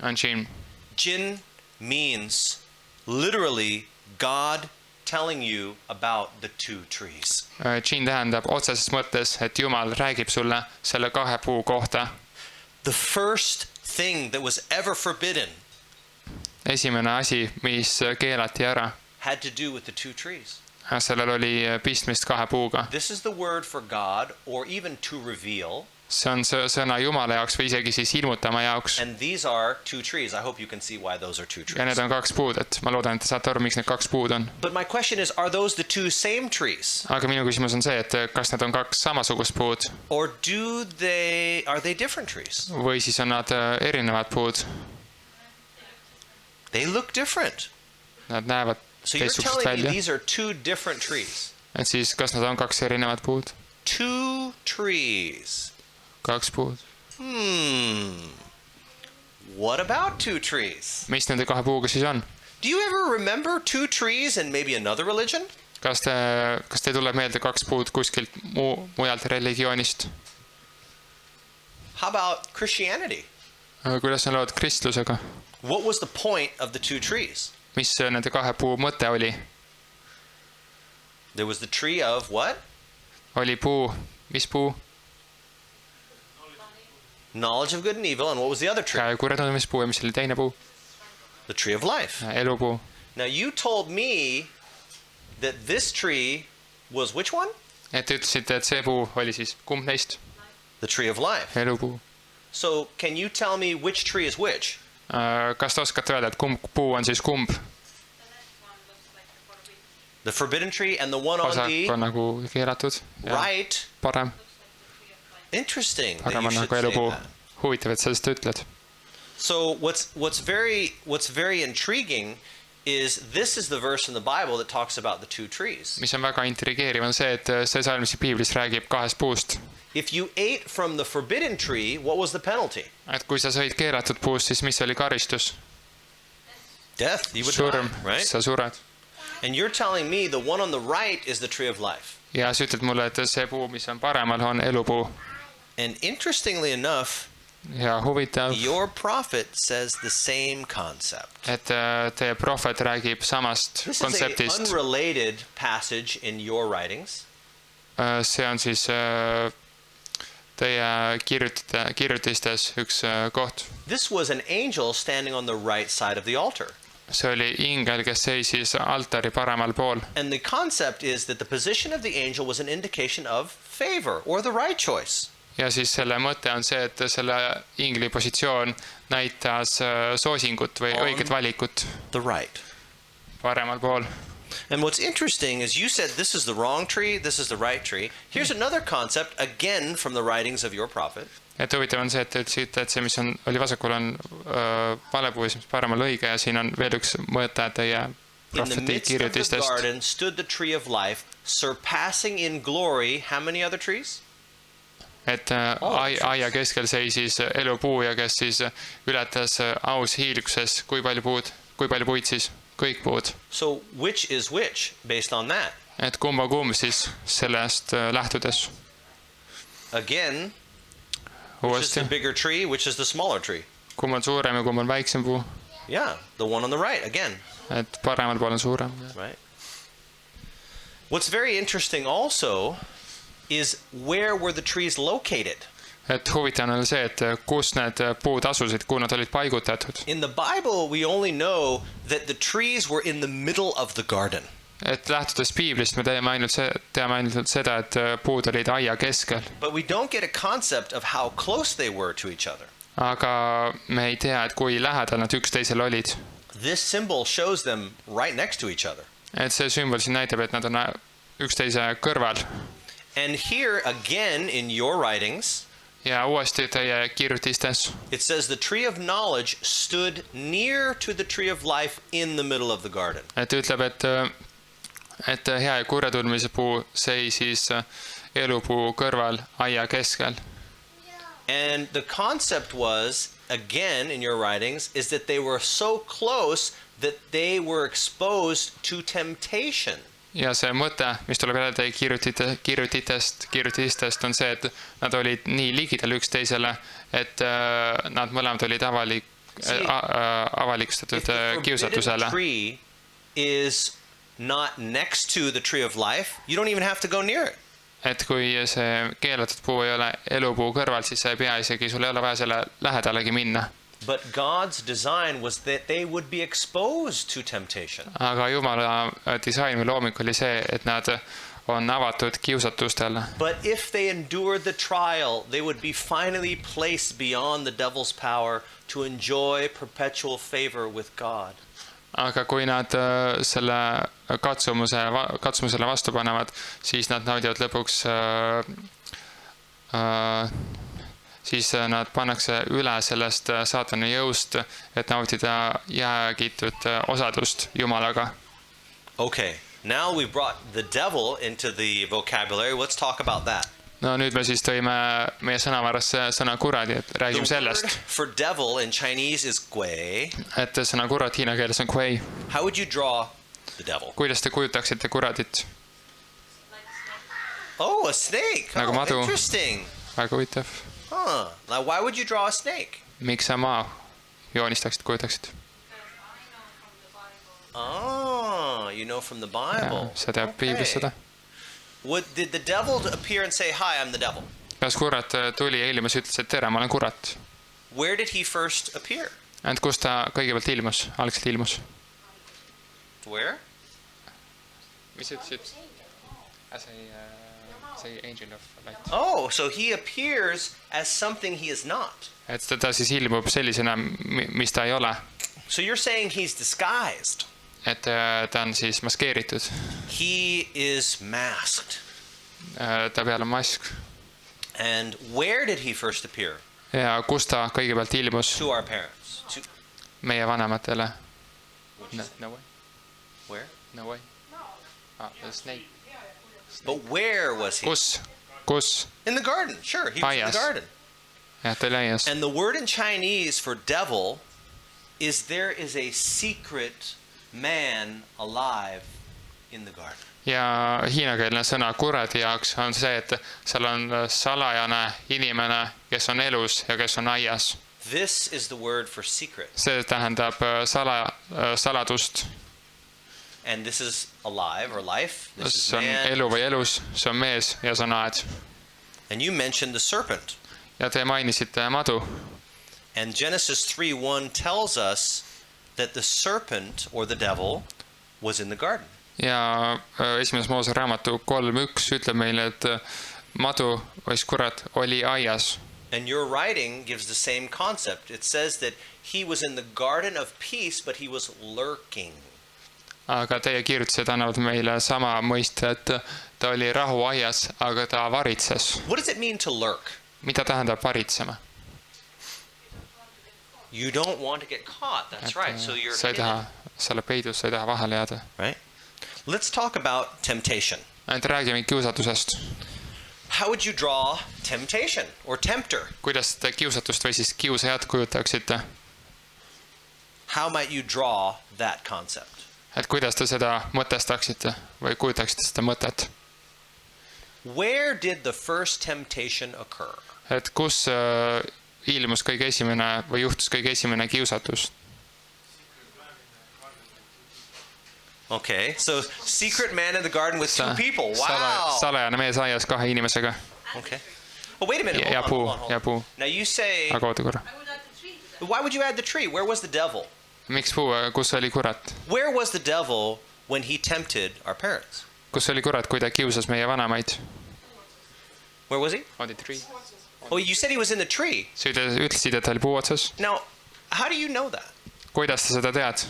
S2: on jin.
S1: Jin means literally God telling you about the two trees.
S2: Jin tähendab otseses mõttes, et Jumal räägib sulle selle 2 puu kohta.
S1: The first thing that was ever forbidden
S2: Esimene asi, mis keelati ära,
S1: had to do with the two trees.
S2: sellel oli pistmist 2 puuga.
S1: This is the word for God, or even to reveal.
S2: See on sõna Jumala jaoks või isegi siis ilmutama jaoks.
S1: And these are two trees. I hope you can see why those are two
S2: Ja need
S1: trees.
S2: on 2 puud, et ma loodan, et te saate aru, miks need 2 puud on.
S1: But my question is, are those the two same trees?
S2: Aga minu küsimus on see, et kas need on 2 samasugust puud
S1: Or are they different trees?
S2: või siis on nad erinevad puud.
S1: They look different.
S2: Nad näevad
S1: So you're
S2: teistsugused
S1: telling me
S2: välja.
S1: these are two different trees.
S2: Et siis kas nad on 2 erinevat puud?
S1: Two trees.
S2: 2 puud.
S1: What about two trees?
S2: Mis nende 2 puuga siis on?
S1: Do you ever remember two trees in maybe another religion?
S2: Kas te tuleb meelde 2 puud kuskilt mujalt religioonist?
S1: How about Christianity?
S2: Kuidas on lood kristlusega?
S1: What was the point of the two trees?
S2: Mis nende 2 puu mõte oli?
S1: There was the tree of what?
S2: Oli puu, mis puu?
S1: Knowledge of good and evil. And what was the other tree?
S2: Kurjatunemispuu ja mis oli teine puu?
S1: The tree of life.
S2: Elupuu.
S1: Now you told me that this tree was which one?
S2: Et te ütlesite, et see puu oli siis kumb neist?
S1: The tree of life.
S2: Elupuu.
S1: So can you tell me which tree is which?
S2: Kas te oskate öelda, et kumb puu on siis kumb?
S1: The forbidden tree and the one on
S2: Vasak
S1: the
S2: on nagu keelatud.
S1: right.
S2: Parem.
S1: Interesting that
S2: Parem
S1: you
S2: on
S1: should
S2: nagu
S1: say
S2: elupuu.
S1: that.
S2: Huvitav, et sa seda ütled.
S1: So what's very intriguing is this is the verse in the Bible that talks about the two trees.
S2: mis on väga intrigeeriv, on see, et see salm, mis Piiblis räägib kahest puust.
S1: If you ate from the forbidden tree, what was the penalty?
S2: Et kui sa sõid keelatud puust, siis mis oli karistus?
S1: Death. You would
S2: Surm,
S1: die, right?
S2: sa sured.
S1: And you're telling me the one on the right is the tree of life.
S2: Ja sa ütled mulle, et see puu, mis on paremal, on elupuu.
S1: And interestingly enough,
S2: Ja huvitav,
S1: your prophet says the same concept.
S2: et teie prohvet räägib samast
S1: This is an
S2: kontseptist.
S1: unrelated passage in your writings.
S2: See on siis teie kirjutistes üks koht.
S1: This was an angel standing on the right side of the altar.
S2: See oli ingel, kes seisis altari paremal pool.
S1: And the concept is that the position of the angel was an indication of favor or the right choice.
S2: Ja siis selle mõte on see, et selle ingli positsioon näitas soosingut või õiget valikut
S1: The right.
S2: paremal pool.
S1: And what's interesting is you said this is the wrong tree, this is the right tree. Here's another concept, again from the writings of your prophet.
S2: Et huvitav on see, et ütlesite, et see, mis oli vasakul, on vale puu, mis paremal õige, ja siin on veel üks mõte teie
S1: In the
S2: prohveti
S1: midst of the
S2: kirjutistest.
S1: garden stood the tree of life, surpassing in glory how many other trees?
S2: Et aia keskel seisis elupuu ja kes siis ületas aus hiilguses, kui palju puid siis, kõik puud.
S1: So which is which based on that?
S2: Et kumba siis sellest lähtudes.
S1: Again, which is the
S2: Uuesti,
S1: bigger tree, which is the smaller tree?
S2: kumb on suurem ja kumb on väiksem puu.
S1: Yeah, the one on the right, again,
S2: Et paremal pool on suurem.
S1: right? What's very interesting also is where were the trees located?
S2: Et huvitav on see, et kus need puud asusid, kuhu nad olid paigutatud.
S1: In the Bible, we only know that the trees were in the middle of the garden.
S2: Et lähtudes Piiblist me teame ainult seda, et puud olid aia keskel.
S1: But we don't get a concept of how close they were to each other.
S2: Aga me ei tea, et kui lähedal nad üksteisel olid.
S1: This symbol shows them right next to each other.
S2: Et see sümbol siin näitab, et nad on üksteise kõrval.
S1: And here again in your writings,
S2: Ja uuesti teie kirjutistes.
S1: it says the tree of knowledge stood near to the tree of life in the middle of the garden.
S2: Et ütleb, et hea ja kurja tundmise puu seisis elupuu kõrval aia keskel.
S1: And the concept was, again in your writings, is that they were so close that they were exposed to temptation.
S2: Ja see mõte, mis tuleb jälle teie kirjutistest, on see, et nad olid nii ligidal üksteisele, et nad mõlemad olid avalikustatud
S1: If the forbidden
S2: kiusatusele.
S1: tree is not next to the tree of life, you don't even have to go near it.
S2: Et kui see keelatud puu ei ole elupuu kõrval, siis sa ei pea isegi, sul ei ole vaja selle lähedalegi minna.
S1: But God's design was that they would be exposed to temptation.
S2: Aga Jumala disain või looming oli see, et nad on avatud kiusatustele.
S1: But if they endured the trial, they would be finally placed beyond the devil's power to enjoy perpetual favor with God.
S2: Aga kui nad selle katsumusele vastu panevad, siis nad naudivad lõpuks siis nad pannakse üle sellest saatani jõust, et nautida jäägitud osadust Jumalaga.
S1: Okay, now we brought the devil into the vocabulary. Let's talk about that.
S2: No nüüd me siis tõime meie sõnavarasse sõna kuradi, et räägime
S1: The
S2: sellest.
S1: word for devil in Chinese is gui.
S2: Et sõna kurat hiina keeles on kui.
S1: How would you draw the devil?
S2: Kuidas te kujutaksite kuradit?
S1: Oh, a snake.
S2: Nagu
S1: Oh,
S2: madu.
S1: interesting.
S2: Väga huvitav.
S1: Huh. Now, why would you draw a snake?
S2: Miks sa maa joonistaksid, kujutaksid?
S1: Oh, you know from the Bible.
S2: Sa teab Piiblist seda.
S1: Did the devil appear and say, "Hi, I'm the devil"?
S2: Kas kurat tuli ja ilmus ja ütles, et tere, ma olen kurat?
S1: Where did he first appear?
S2: Et kus ta kõigepealt ilmus, algselt ilmus?
S1: Where?
S2: Mis ütlesid? As a angel of light.
S1: Oh, so he appears as something he is not.
S2: Et ta siis ilmub sellisena, mis ta ei ole.
S1: So you're saying he's disguised.
S2: Et ta on siis maskeeritud.
S1: He is masked.
S2: Ta peal on mask.
S1: And where did he first appear?
S2: Ja kus ta kõigepealt ilmus?
S1: To our parents.
S2: Meie vanematele. No way.
S1: Where?
S2: No way. The snake.
S1: But where was he?
S2: Kus?
S1: In the garden. Sure, he was in
S2: Aias.
S1: the garden.
S2: Jah, ta oli aias.
S1: And the word in Chinese for devil is there is a secret man alive in the garden.
S2: Ja hiinakeelne sõna kuradi jaoks on see, et seal on salajane inimene, kes on elus ja kes on aias.
S1: This is the word for secret.
S2: See tähendab saladust.
S1: And this is alive or life. This is
S2: See on
S1: man.
S2: elu või elus, see on mees ja see on aed.
S1: And you mentioned the serpent.
S2: Ja te mainisite madu.
S1: And Genesis 3:1 tells us that the serpent or the devil was in the garden.
S2: Ja esimeses Moose raamatu 3:1 ütleb meile, et madu, või kurat, oli aias.
S1: And your writing gives the same concept. It says that he was in the garden of peace, but he was lurking.
S2: Aga teie kirjutused annavad meile sama mõiste, et ta oli rahuaias, aga ta varitses.
S1: What does it mean to lurk?
S2: Mida tähendab varitsema?
S1: You don't want to get caught. That's right. So you're
S2: Sa ei taha, sa oled peidus, sa ei taha vahele jääda.
S1: right? Let's talk about temptation.
S2: Ainult räägime kiusatusest.
S1: How would you draw temptation or tempter?
S2: Kuidas te kiusatust või siis kiusajat kujutaksite?
S1: How might you draw that concept?
S2: Et kuidas te seda mõtestaksite või kujutaksite seda mõtet?
S1: Where did the first temptation occur?
S2: Et kus ilmus kõige esimene või juhtus kõige esimene kiusatus?
S1: Okay, so secret man in the garden with two people. Wow.
S2: Salajane mees aias kahe inimesega.
S1: Okay. Oh, wait a minute.
S2: Ja
S1: Hold on.
S2: puu.
S1: Now you say,
S2: Aga oota korra.
S4: I would add the tree to that.
S1: why would you add the tree? Where was the devil?
S2: Miks puu, kus oli kurat?
S1: Where was the devil when he tempted our parents?
S2: Kus oli kurat, kui ta kiusas meie vanemaid?
S1: Where was he?
S2: On the tree.
S1: Oh, you said he was in the tree.
S2: Sa ütlesid, et ta oli puu otsas.
S1: Now, how do you know that?
S2: Kuidas sa seda tead?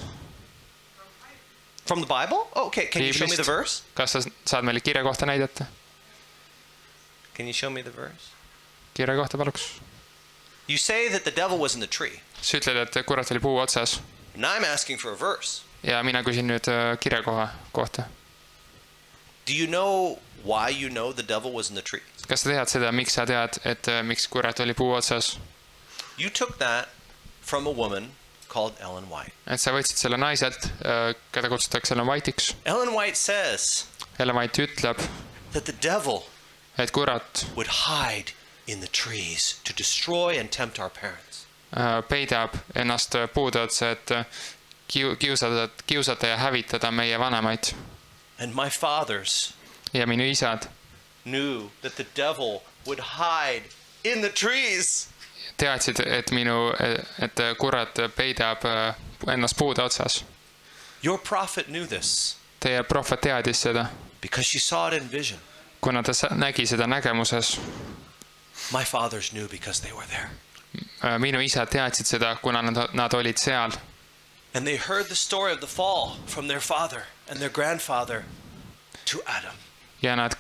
S1: From the Bible? Oh, okay, can you show me the verse?
S2: Kas sa saad meile kirja kohta näidata?
S1: Can you show me the verse?
S2: Kirja kohta paluks.
S1: You say that the devil was in the tree.
S2: Sa ütled, et kurat oli puu otsas.
S1: Now I'm asking for a verse.
S2: Ja mina küsin nüüd kirja kohta.
S1: Do you know why you know the devil was in the tree?
S2: Kas sa tead seda, miks sa tead, et miks kurat oli puu otsas?
S1: You took that from a woman called Ellen White.
S2: Et sa võtsid selle naiselt, keda kutsutakse Ellen White'iks.
S1: Ellen White says
S2: Ellen White ütleb,
S1: that the devil
S2: et kurat
S1: would hide in the trees to destroy and tempt our parents.
S2: Peidab ennast puude otsa, et kiusata ja hävitada meie vanemaid.
S1: And my fathers
S2: Ja minu isad
S1: knew that the devil would hide in the trees.
S2: teadsid, et kurat peidab ennast puude otsas.
S1: Your prophet knew this
S2: Teie prohvet teadis seda,
S1: because she saw it in vision.
S2: kuna ta nägi seda nägemuses.
S1: My fathers knew because they were there.
S2: Minu isad teadsid seda, kuna nad olid seal.
S1: And they heard the story of the fall from their father and their grandfather to Adam.
S2: Ja nad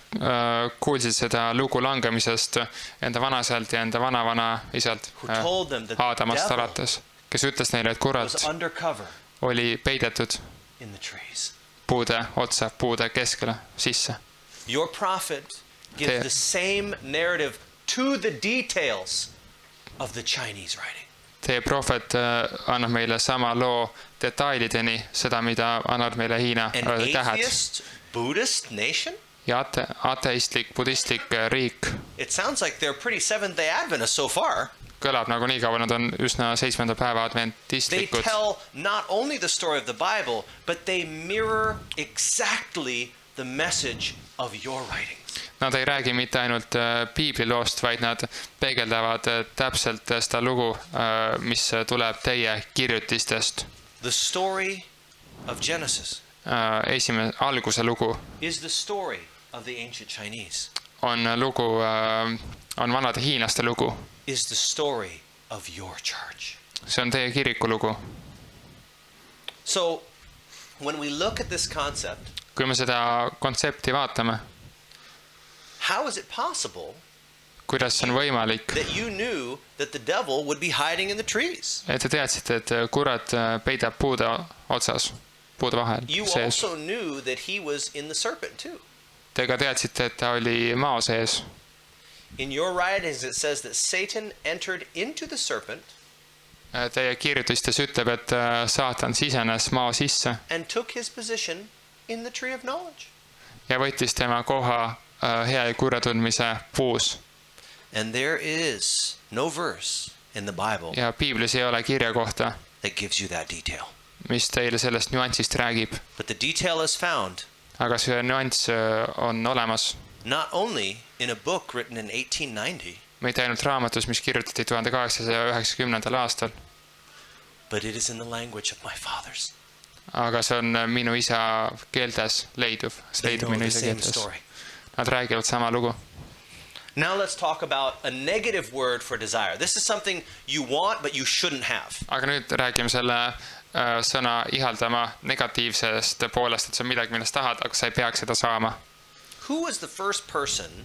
S2: kuulsid seda lugu langemisest enda vanasalt ja enda vanavana isalt
S1: Who told them that the
S2: Aadamast
S1: devil
S2: alates, kes ütles neile, et kurat
S1: was undercover
S2: oli peidetud
S1: in the trees.
S2: puude otsa, puude keskele sisse.
S1: Your prophet gives the same narrative to the details of the Chinese writing.
S2: Teie prohvet annab meile sama loo detailideni, seda, mida annab meile Hiina
S1: An
S2: tähed.
S1: atheist Buddhist nation?
S2: Ja ateistlik, budistlik riik
S1: It sounds like they're pretty Seventh-day Adventists so far.
S2: kõlab nagu nii kaua, nad on üsna 7. päeva
S1: They
S2: adventistlikud.
S1: tell not only the story of the Bible, but they mirror exactly the message of your writings.
S2: Nad ei räägi mitte ainult Piibli loost, vaid nad peegeldavad täpselt seda lugu, mis tuleb teie kirjutistest.
S1: The story of Genesis
S2: Alguse lugu
S1: is the story of the ancient Chinese,
S2: on vanade hiinlaste lugu.
S1: is the story of your church.
S2: See on teie kiriku lugu.
S1: So when we look at this concept,
S2: Kui me seda kontsepti vaatame,
S1: how is it possible
S2: kuidas see on võimalik,
S1: that you knew that the devil would be hiding in the trees?
S2: et te teadsite, et kurat peidab puude otsas? puude vahel
S1: You
S2: sees.
S1: also knew that he was in the serpent too.
S2: Te ka teadsite, et ta oli mao sees.
S1: In your writings it says that Satan entered into the serpent
S2: Teie kirjutistes ütleb, et saatan sisenes mao sisse
S1: and took his position in the tree of knowledge.
S2: ja võttis tema koha hea ja kurja tundmise puus.
S1: And there is no verse in the Bible
S2: Ja piiblis ei ole kirja kohta,
S1: that gives you that detail.
S2: mis teile sellest nüansist räägib.
S1: But the detail is found
S2: Aga see nüanss on olemas.
S1: not only in a book written in 1890,
S2: Mitte ainult raamatus, mis kirjutati 1890. aastal,
S1: but it is in the language of my fathers.
S2: aga see on minu isa keeltes leidub. See
S1: They
S2: leidub
S1: know
S2: minu
S1: the
S2: isa
S1: same
S2: keeltes.
S1: story.
S2: Nad räägivad sama lugu.
S1: Now let's talk about a negative word for desire. This is something you want but you shouldn't have.
S2: Aga nüüd räägime selle sõna ihaldama negatiivsest poolest, et see on midagi, millest tahad, aga sa ei peaks seda saama.
S1: Who was the first person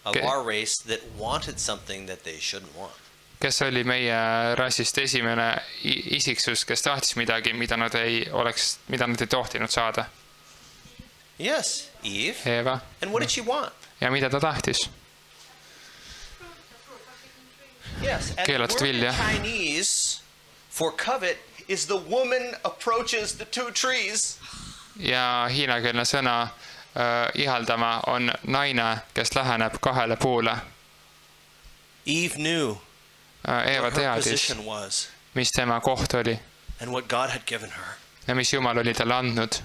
S1: of
S2: Okay.
S1: our race that wanted something that they shouldn't want?
S2: Kes oli meie rassist esimene isiksus, kes tahtis midagi, mida nad ei tohtinud saada?
S1: Yes, Eve.
S2: Eeva.
S1: And what did she want?
S2: Ja mida ta tahtis?
S1: Yes, and the
S2: Keelatud
S1: word in
S2: vilja.
S1: Chinese for covet is the woman approaches the two trees.
S2: Ja hiinakeelne sõna ihaldama on naine, kes läheneb kahele puule.
S1: Eve knew
S2: Eeva
S1: what her
S2: teadis,
S1: position was
S2: mis tema koht oli
S1: and what God had given her.
S2: ja mis Jumal oli talle andnud.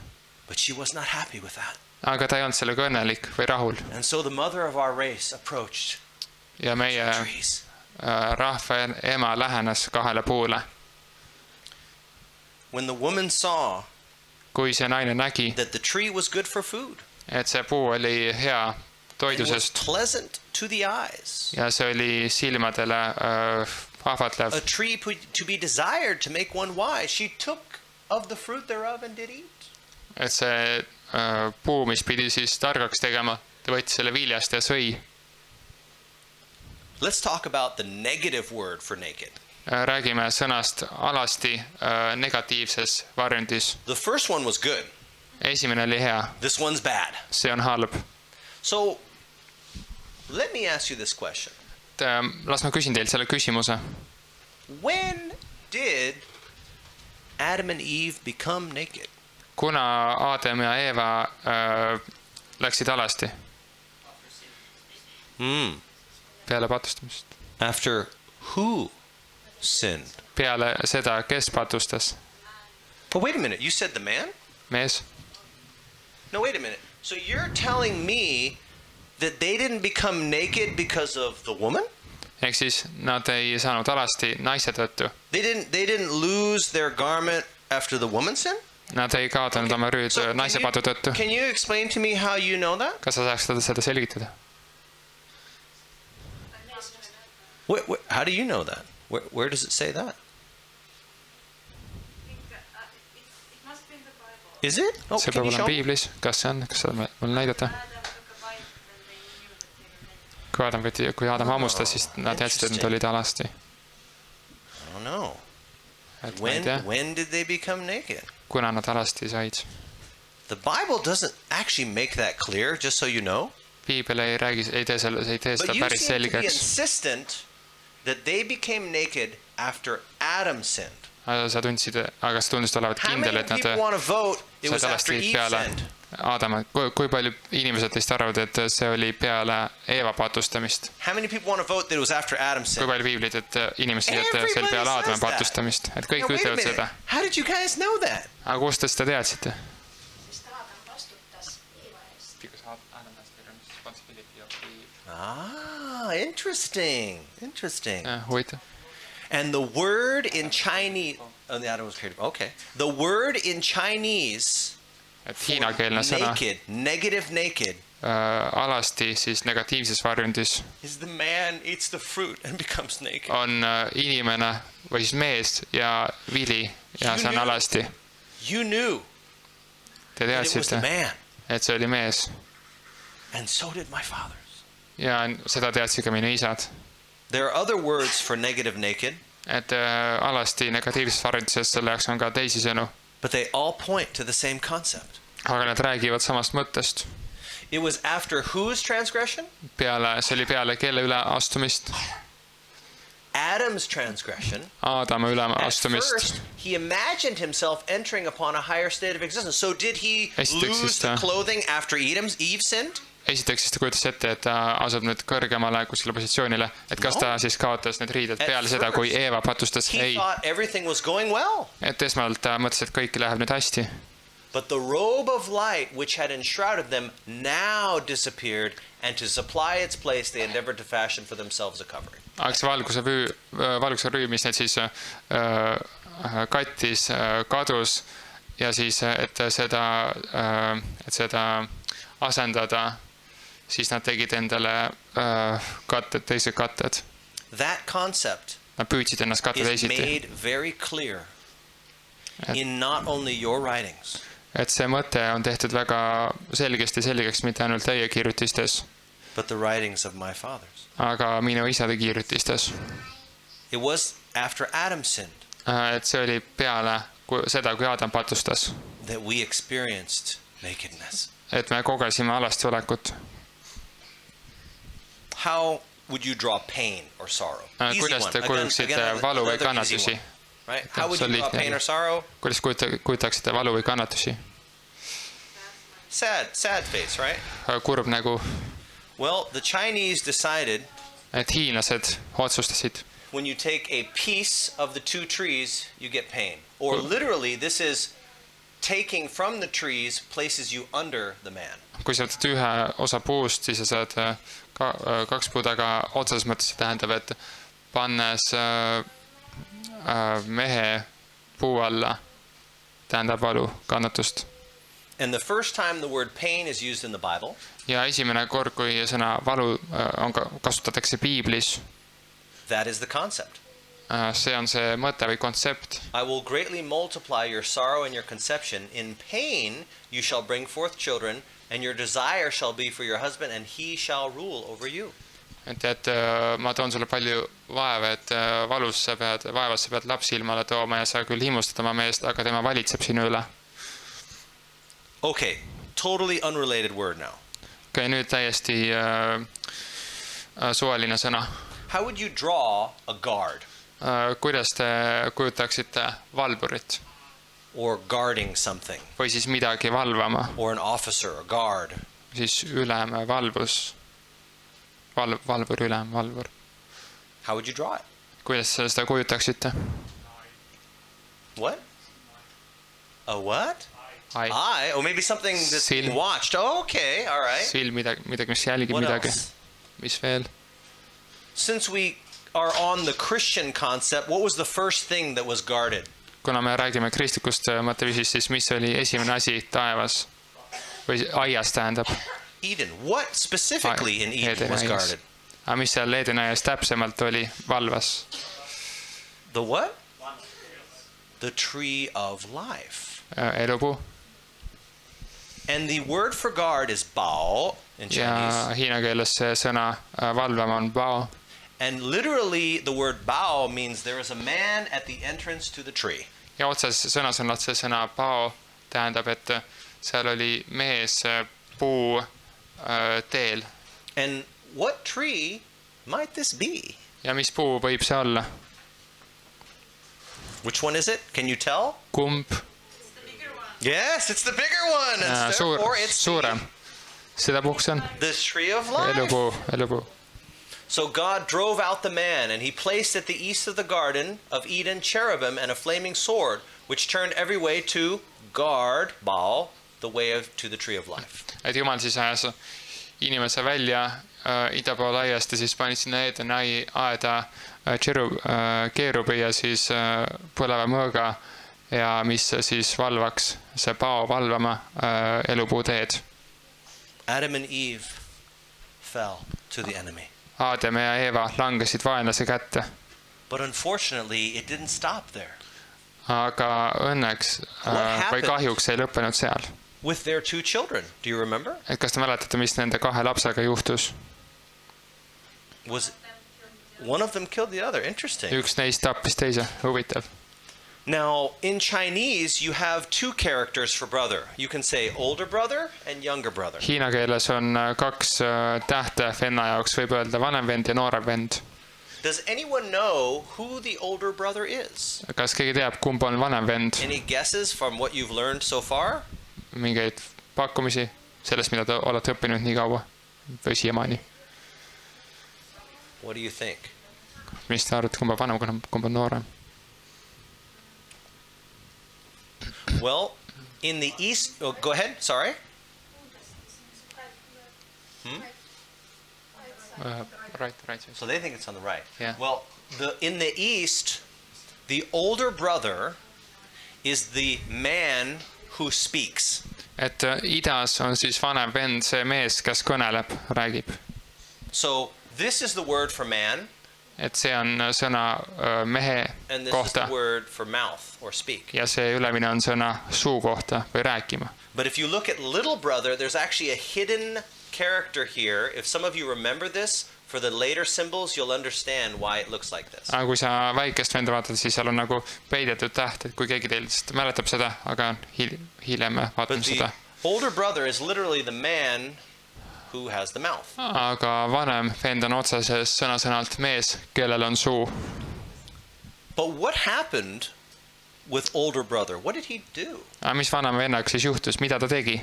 S1: But she was not happy with that.
S2: Aga ta ei olnud sellega õnnelik või rahul.
S1: And so the mother of our race approached
S2: Ja meie
S1: the trees.
S2: rahva ema lähenes kahele puule.
S1: When the woman saw
S2: Kui see naine nägi,
S1: that the tree was good for food,
S2: et see puu oli hea
S1: it was
S2: toidusest
S1: pleasant to the eyes,
S2: ja see oli silmadele ahvatlev,
S1: a tree to be desired to make one wise, she took of the fruit thereof and did eat.
S2: et see puu, mis pidi siis targaks tegema, ta võttis selle viljast ja sõi.
S1: Let's talk about the negative word for naked.
S2: Räägime sõnast alasti negatiivses varjundis.
S1: The first one was good.
S2: Esimene oli hea,
S1: This one's bad.
S2: see on halb.
S1: So let me ask you this question.
S2: Las ma küsin teilt selle küsimuse.
S1: When did Adam and Eve become naked?
S2: Kuna Aadam ja Eeva läksid alasti peale patustamist?
S1: After who sinned?
S2: Peale seda, kes patustas?
S1: But wait a minute, you said the man?
S2: Mees?
S1: No, wait a minute. So you're telling me that they didn't become naked because of the woman?
S2: Ehk siis nad ei saanud alasti naise tõttu.
S1: They didn't lose their garment after the woman sin?
S2: Nad ei kaotanud oma rüüd naise patu tõttu.
S1: Can you explain to me how you know that?
S2: Kas sa saaks seda selgitada?
S1: How do you know that? Where does it say that?
S4: It must be in the Bible.
S1: Is it? Oh,
S2: See
S1: can
S2: peab
S1: you
S2: olema
S1: show me?
S2: piiblis. Kas see on? Kas seda mul näidata?
S4: Adam took a bite and they knew that they were naked.
S2: Kui Aadam hammustas, siis nad jätsid, et nad olid alasti.
S1: I don't know.
S2: Et ma ei tea,
S1: When did they become naked?
S2: kuna nad alasti said.
S1: The Bible doesn't actually make that clear, just so you know.
S2: Piibel ei räägi, ei tee
S1: But
S2: seda
S1: you
S2: päris
S1: seem to be
S2: selgeks.
S1: insistent that they became naked after Adam sinned.
S2: Aga sa tundisid olevat
S1: How
S2: kindel,
S1: many
S2: et nad
S1: people want to vote it was
S2: said
S1: after
S2: alasti
S1: Eve
S2: peale
S1: sinned?
S2: Aadama. Kui palju inimesed teist arvavad, et see oli peale Eeva patustamist?
S1: How many people want to vote that it was after Adam
S2: Kui
S1: sinned?
S2: palju piiblid, et inimesed, et see oli
S1: Everybody
S2: peale Aadama
S1: says that.
S2: patustamist? Et kõik
S1: Now, wait a
S2: ütlevad
S1: minute.
S2: seda.
S1: How did you guys know that?
S2: Aga kust te seda teadsite?
S5: Sest Aadam vastutas Eeva eest.
S1: Interesting. Interesting.
S2: Huvitav.
S1: And the word in Chinese, oh, the Adam was created. Okay. The word in Chinese
S2: Et
S1: for
S2: hiinakeelne sõna
S1: naked, negative naked,
S2: alasti siis negatiivses varjundis
S1: is the man eats the fruit and becomes naked.
S2: on inimene või siis mees ja vili ja see on alasti.
S1: You knew
S2: Te
S1: that it was the
S2: teadsite,
S1: man.
S2: et see oli mees.
S1: And so did my fathers.
S2: Ja seda teadsid ka minu isad.
S1: There are other words for negative naked.
S2: Et alasti negatiivses varjundises, selle jaoks on ka teisi sõnu.
S1: But they all point to the same concept.
S2: aga nad räägivad samast mõttest.
S1: It was after whose transgression?
S2: See oli peale kelle üle astumist?
S1: Adam's transgression.
S2: Aadama üle
S1: At
S2: astumist.
S1: first, he imagined himself entering upon a higher state of existence. So did he lose the clothing after Eve sinned?
S2: Esiteks siis ta kujutas ette, et ta asub nüüd kõrgemale kuskile positsioonile, et kas ta siis kaotas need riided peale seda, kui Eeva patustas?
S1: He
S2: Ei.
S1: thought everything was going well.
S2: Et esmalt ta mõtles, et kõik läheb nüüd hästi.
S1: But the robe of light which had enshrouded them now disappeared, and to supply its place they endeavored to fashion for themselves a covering.
S2: Aga see valguse rüüm, mis need siis kattis, kadus ja siis, et seda asendada, siis nad tegid endale katted, teised katted.
S1: That concept
S2: Nad püüdsid ennast katta
S1: is
S2: teisiti.
S1: made very clear in not only your writings,
S2: Et see mõte on tehtud väga selgeks mitte ainult teie kirjutistes,
S1: but the writings of my fathers.
S2: aga minu isade kirjutistes.
S1: It was after Adam sinned
S2: Et see oli peale seda, kui Adam patustas.
S1: that we experienced nakedness.
S2: Et me kogesime alasti olekut.
S1: How would you draw pain or sorrow? Easy
S2: Kuidas
S1: one.
S2: te kujuksite valu või
S1: another easy
S2: kannatusi?
S1: one, right? How would
S2: See on
S1: you draw
S2: lihtne.
S1: pain or sorrow?
S2: Kuidas kujutaksite valu või kannatusi?
S1: Sad face, right?
S2: Kurb nägu.
S1: Well, the Chinese decided
S2: Et hiinlased otsustasid.
S1: when you take a piece of the two trees, you get pain. Or literally, this is taking from the trees places you under the man.
S2: Kui sa võtad ühe osa puust, siis sa saad kaks puud, aga otseses mõttes see tähendab, et pannes mehe puu alla tähendab valu, kannatust.
S1: And the first time the word pain is used in the Bible,
S2: Ja esimene kord, kui sõna valu kasutatakse Piiblis,
S1: that is the concept.
S2: see on see mõte või kontsept.
S1: I will greatly multiply your sorrow and your conception. In pain you shall bring forth children, and your desire shall be for your husband, and he shall rule over you.
S2: Et ma toon sulle palju vaeva, et vaevas sa pead lapsi ilmale tooma ja sa küll himustad oma meest, aga tema valitseb sinu üle.
S1: Okay, totally unrelated word now.
S2: Okay, nüüd täiesti suvaline sõna.
S1: How would you draw a guard
S2: Kuidas te kujutaksite valvurit
S1: or guarding something,
S2: või siis midagi valvama,
S1: or an officer, a guard?
S2: siis ülem, valvus, valvur, ülem, valvur.
S1: How would you draw it?
S2: Kuidas te seda kujutaksite?
S1: What? A what?
S2: Eye.
S1: Eye? Oh, maybe something that's being
S2: Silm.
S1: watched. Oh, okay, all right.
S2: Silm, midagi, mis jälgib
S1: What
S2: midagi.
S1: else?
S2: Mis veel?
S1: Since we are on the Christian concept, what was the first thing that was guarded?
S2: Kuna me räägime kristlikust mõtteviisist, siis mis oli esimene asi taevas või aias tähendab?
S1: Eden. What specifically in Eden was guarded?
S2: Aga mis seal Edenaias täpsemalt oli valvas?
S1: The what? The tree of life.
S2: Elupuu.
S1: And the word for guard is bao in
S2: Ja
S1: Chinese.
S2: hiina keeles see sõna valvama on bao.
S1: And literally the word bao means there is a man at the entrance to the tree.
S2: Ja otseses sõnas on see sõna bao tähendab, et seal oli mees puu teel.
S1: And what tree might this be?
S2: Ja mis puu võib see olla?
S1: Which one is it? Can you tell?
S2: Kumb?
S4: It's the bigger one.
S1: Yes, it's the bigger one. And therefore it's
S2: Suurem. Seda puhkus on?
S1: the tree of life.
S2: Elupuu.
S1: So God drove out the man, and he placed at the east of the garden of Eden cherubim and a flaming sword, which turned every way to guard, Baal, the way to the tree of life.
S2: Et Jumal siis ajas inimese välja ida pool aiast ja siis pani sinna Edeni aeda keerubi ja siis põleva mõõga ja mis siis valvaks see pao valvama elupuu teed.
S1: Adam and Eve fell to the enemy.
S2: Aadam ja Eeva langesid vaenlase kätte.
S1: But unfortunately, it didn't stop there.
S2: Aga õnneks või kahjuks ei lõppenud seal.
S1: With their two children, do you remember?
S2: Et kas te mäletate, mis nende kahe lapsega juhtus?
S1: Was one of them killed the other? Interesting.
S2: Üks neist tappis teise. Huvitav.
S1: Now, in Chinese, you have two characters for brother. You can say older brother and younger brother.
S2: Hiina keeles on kaks tähte venna jaoks, võib öelda vanem vend ja noorem vend.
S1: Does anyone know who the older brother is?
S2: Kas keegi teab, kumb on vanem vend?
S1: Any guesses from what you've learned so far?
S2: Mingeid pakkumisi sellest, mida te olete õppinud nii kaua või siiamaani?
S1: What do you think?
S2: Mis te arvate, kumb on vanem, kumb on noorem?
S1: Well, in the East... Oh, go ahead, sorry.
S2: Right.
S1: So they think it's on the right.
S2: Yeah.
S1: Well, in the East, the older brother is the man who speaks.
S2: Et idas on siis vanem vend, see mees, kes kõneleb, räägib.
S1: So this is the word for man.
S2: Et see on sõna mehe
S1: And this
S2: kohta
S1: is the word for mouth or speak.
S2: ja see ülemine on sõna suu kohta või rääkima.
S1: But if you look at little brother, there's actually a hidden character here. If some of you remember this, for the later symbols, you'll understand why it looks like this.
S2: Aga kui sa väikest venda vaatad, siis seal on nagu peidetud täht, et kui keegi teist mäletab seda, aga hiljem vaatan
S1: But the
S2: seda.
S1: older brother is literally the man who has the mouth.
S2: Aga vanem vend on otseses sõna-sõnalt mees, kellel on suu.
S1: But what happened with older brother? What did he do?
S2: Aga mis vanema vennaga siis juhtus, mida ta tegi?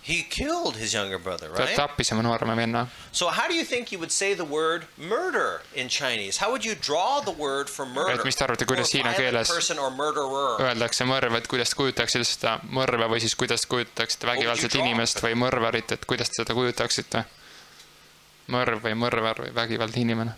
S1: He killed his younger brother,
S2: Ta
S1: right?
S2: tappis oma noorema venna.
S1: So how do you think you would say the word murder in Chinese? How would you draw the word for murder?
S2: Et mis te arvate, kuidas
S1: Or
S2: hiina
S1: violent
S2: keeles
S1: person or murderer?
S2: öeldakse mõrv, et kuidas kujutaksite seda mõrva või siis kuidas kujutaksite vägivaldset inimest või mõrvarit, et kuidas te seda kujutaksite? Mõrv või mõrvar või vägivaldne inimene?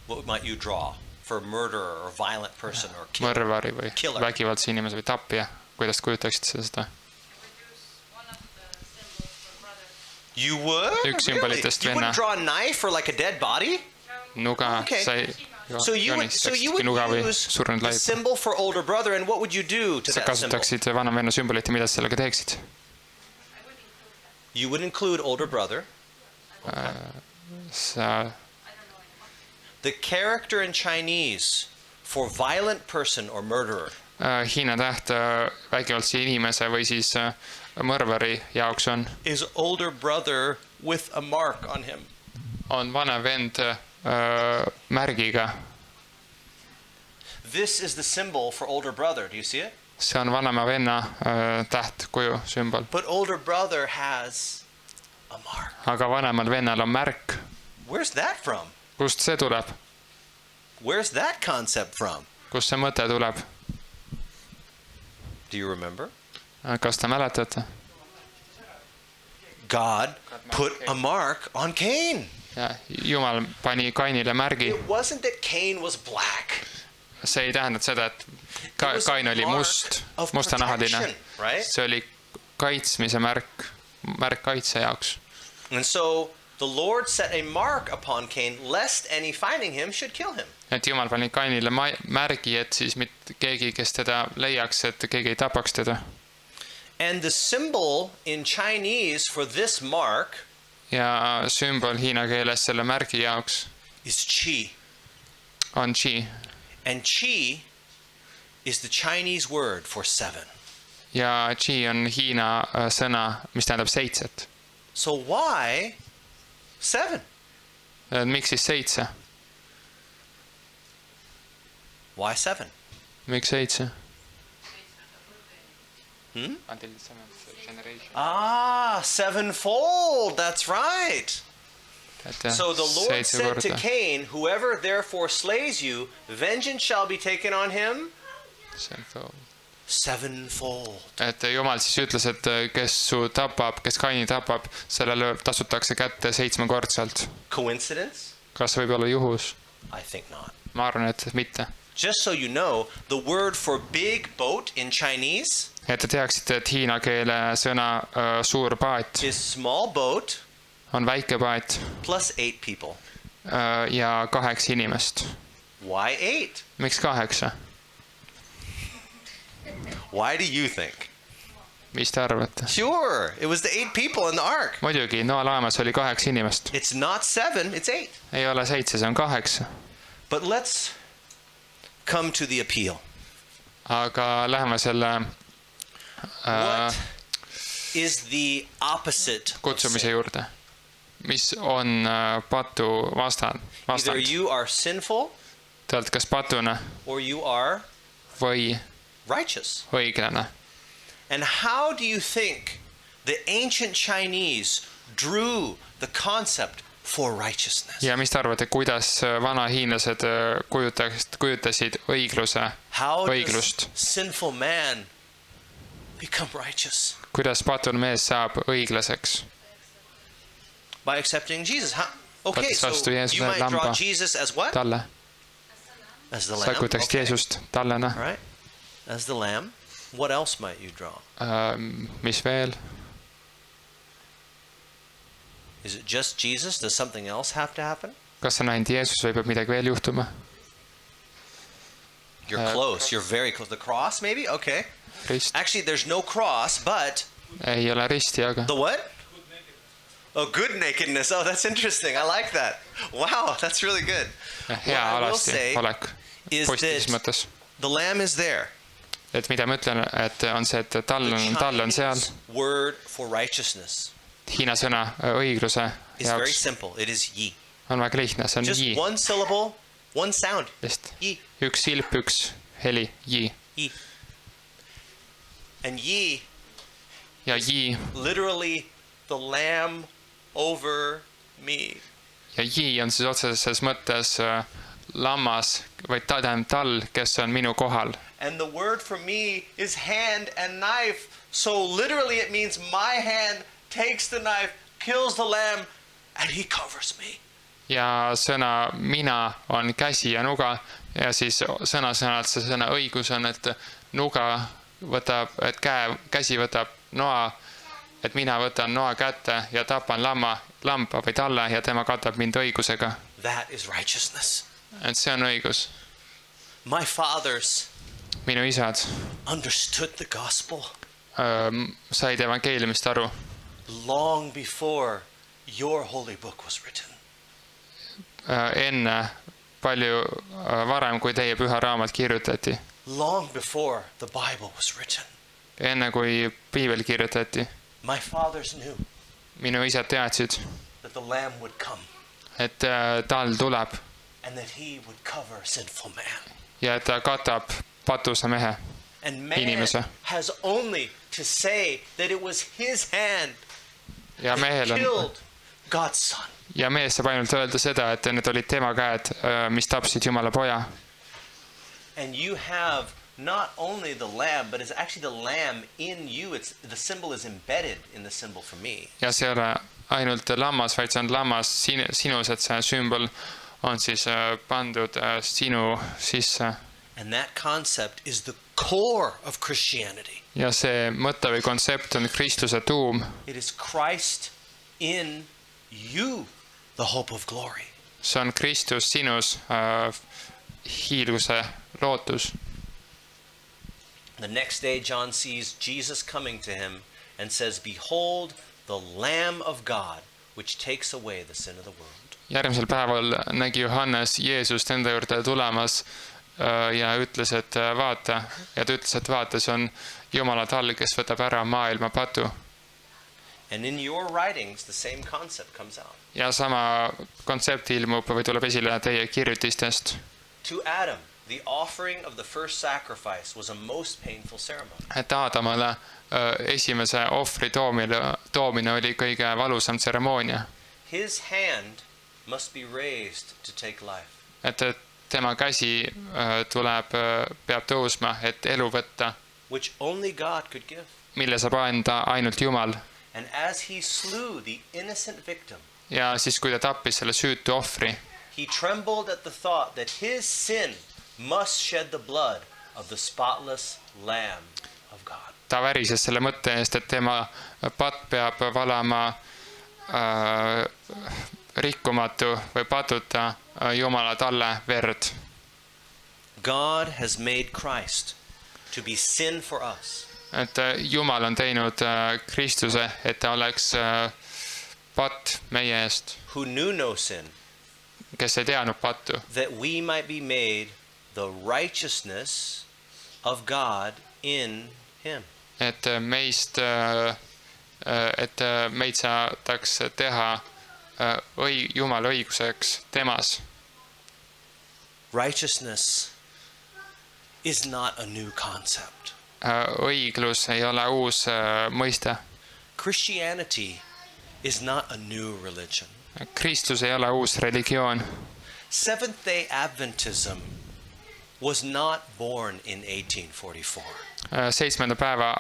S1: What might you draw for murderer or violent person or killer?
S2: Mõrvari või
S1: Killer.
S2: vägivaldse inimese või tapja. Kuidas kujutaksite seda?
S1: You would?
S2: Üks
S1: Really?
S2: sümbolitest
S1: You
S2: venna.
S1: wouldn't draw a knife or like a dead body?
S2: Nuga
S1: Okay.
S2: sai
S1: So you would
S2: nuga või
S1: use
S2: surnud
S1: the
S2: laip.
S1: symbol for older brother, and what would you do to
S2: Sa
S1: that symbol?
S2: kasutaksid vanem venna sümbolit ja mida sa sellega teeksid?
S1: You would include older brother.
S2: Sa
S1: The character in Chinese for violent person or murderer
S2: Hiina täht vägivaldse inimese või siis mõrvari jaoks
S1: is older brother with a mark on him.
S2: on vanem vend märgiga.
S1: This is the symbol for older brother. Do you see it?
S2: See on vanema venna täht, kuju, sümbol.
S1: But older brother has a mark.
S2: Aga vanemal vennal on märk.
S1: Where's that from?
S2: Kust see tuleb?
S1: Where's that concept from?
S2: Kust see mõte tuleb?
S1: Do you remember?
S2: Kas te mäletate?
S1: God put a mark on Cain.
S2: Ja, Jumal pani Kainile märgi.
S1: It wasn't that Cain was black.
S2: See ei tähendanud seda, et
S1: It was a
S2: Kain oli
S1: mark
S2: must,
S1: of
S2: mustanahaline.
S1: protection, right?
S2: See oli kaitsmise märk kaitse jaoks.
S1: And so the Lord set a mark upon Cain, lest any finding him should kill him.
S2: Et Jumal pani Kainile märgi, et siis mitte keegi, kes teda leiaks, et keegi ei tapaks teda.
S1: And the symbol in Chinese for this mark
S2: Ja sümbol hiina keeles selle märgi jaoks
S1: is qi.
S2: on chi.
S1: And qi is the Chinese word for 7.
S2: Ja chi on hiina sõna, mis tähendab 7.
S1: So why 7?
S2: Miks siis 7?
S1: Why 7?
S2: Miks 7?
S1: Hmm?
S2: Until the 7th generation.
S1: Ah, sevenfold. That's right. So the Lord said to Cain, whoever therefore slays you, vengeance shall be taken on him sevenfold.
S2: Et Jumal siis ütles, et kes su tapab, kes Kaini tapab, sellele tasutakse kätte 7-kordselt.
S1: Coincidence?
S2: Kas võib olla juhus?
S1: I think not.
S2: Ma arvan, et mitte.
S1: Just so you know, the word for big boat in Chinese
S2: Et te teaksite, et hiina keele sõna suur paat
S1: is small boat
S2: on väike paat
S1: plus 8 people.
S2: ja 8 inimest.
S1: Why 8?
S2: Miks 8?
S1: Why do you think?
S2: Mis te arvate?
S1: Sure, it was the 8 people in the ark.
S2: Muidugi, noalaemas oli 8 inimest.
S1: It's not 7, it's 8.
S2: Ei ole 7, see on 8.
S1: But let's come to the appeal.
S2: Aga läheme selle
S1: What is the opposite of
S2: kutsumise
S1: sin?
S2: juurde. Mis on patu vastand?
S1: Either you are sinful
S2: Te olete kas patune
S1: or you are
S2: või
S1: righteous.
S2: õiglane.
S1: And how do you think the ancient Chinese drew the concept for righteousness?
S2: Ja mis te arvate, kuidas vana hiinlased kujutasid
S1: How does
S2: õiglust?
S1: sinful man become righteous?
S2: Kuidas patun mees saab õiglaseks?
S1: By accepting Jesus. Okay,
S2: Võttes
S1: so
S2: vastu Jeesuse
S1: you might draw
S2: lamba
S1: Jesus as what?
S2: Talle.
S1: As the
S2: Sa
S1: lamb.
S2: kujutaksid Jeesust tallena.
S1: All right. As the lamb. What else might you draw?
S2: Mis veel?
S1: Is it just Jesus? Does something else have to happen?
S2: Kas on ainult Jeesus või peab midagi veel juhtuma?
S1: You're close. You're very close. The cross, maybe? Okay.
S2: Rist?
S1: Actually, there's no cross, but
S2: Ei ole risti, aga
S1: the what? Oh, good nakedness. Oh, that's interesting. I like that. Wow, that's really good.
S2: hea
S1: I will
S2: alasti
S1: say
S2: olek.
S1: is
S2: Positiivses
S1: that
S2: mõttes.
S1: the lamb is there.
S2: Et mida ma ütlen, et on see, et tall on seal.
S1: Chinese word for righteousness
S2: Hiina sõna õigluse
S1: is very
S2: jaoks
S1: simple. It is yi.
S2: on väga lihtne, see on
S1: Just
S2: ji.
S1: one syllable, one sound.
S2: Just
S1: Yi.
S2: üks silp, üks heli, ji.
S1: Yi. And yi,
S2: Ja ji,
S1: literally the lamb over me.
S2: ja ji on siis otseses mõttes lammas või tähendab tall, kes on minu kohal.
S1: And the word for me is hand and knife. So literally it means my hand takes the knife, kills the lamb, and he covers me.
S2: Ja sõna mina on käsi ja nuga ja siis sõna-sõnalt see sõna õigus on, et nuga võtab, et käsi võtab noa, et mina võtan noa kätte ja tapan lamba või talle ja tema katab mind õigusega.
S1: That is righteousness.
S2: Et see on õigus.
S1: My fathers
S2: Minu isad
S1: understood the gospel
S2: said evangeeliumist aru
S1: long before your holy book was written.
S2: Enne palju varem, kui teie püha raamat kirjutati.
S1: Long before the Bible was written.
S2: Enne kui piibel kirjutati.
S1: My fathers knew
S2: Minu isad teadsid,
S1: that the lamb would come
S2: et tal tuleb
S1: and that he would cover sinful man.
S2: ja et ta katab patuse mehe.
S1: And man
S2: Inimese.
S1: has only to say that it was his hand
S2: Ja
S1: that
S2: mehel on,
S1: killed God's son.
S2: ja mees saab ainult öelda seda, et need olid tema käed, mis tapsid Jumala poja.
S1: And you have not only the lamb, but it's actually the lamb in you. The symbol is embedded in the symbol for me.
S2: Ja see ei ole ainult lammas, vaid see on lammas sinus, et see sümbol on siis pandud sinu sisse.
S1: And that concept is the core of Christianity.
S2: Ja see mõte või kontsept on Kristuse tuum.
S1: It is Christ in you, the hope of glory.
S2: See on Kristus sinus, hiilguse lootus.
S1: The next day John sees Jesus coming to him and says, "Behold the Lamb of God, which takes away the sin of the world."
S2: Järgmisel päeval nägi Johannes Jeesust enda juurde tulemas ja ütles, et vaata, see on Jumala tall, kes võtab ära maailma patu.
S1: And in your writings, the same concept comes out.
S2: Ja sama kontsept ilmub või tuleb esile teie kirjutistest.
S1: To Adam, the offering of the first sacrifice was a most painful ceremony.
S2: Et Aadamale esimese ohvri toomine oli kõige valusam tseremoonia.
S1: His hand must be raised to take life.
S2: Et tema käsi peab tõusma, et elu võtta,
S1: Which only God could give.
S2: mille saab anda ainult Jumal.
S1: And as he slew the innocent victim,
S2: Ja siis, kui ta tappis selle süütu ohvri,
S1: he trembled at the thought that his sin must shed the blood of the spotless Lamb of God.
S2: ta värises selle mõtte eest, et tema patt peab valama rikkumatu või patuta Jumala talle verd.
S1: God has made Christ to be sin for us.
S2: et Jumal on teinud Kristuse, et ta oleks patt meie eest,
S1: who knew no sin,
S2: kes ei teadnud pattu,
S1: that we might be made the righteousness of God in him.
S2: et meid saadaks teha Jumala õiguseks temas.
S1: Righteousness is not a new concept.
S2: Õiglus ei ole uus mõiste.
S1: Christianity is not a new religion.
S2: Kristus ei ole uus religioon.
S1: Seventh-day Adventism was not born in 1844.
S2: Seitsmenda päeva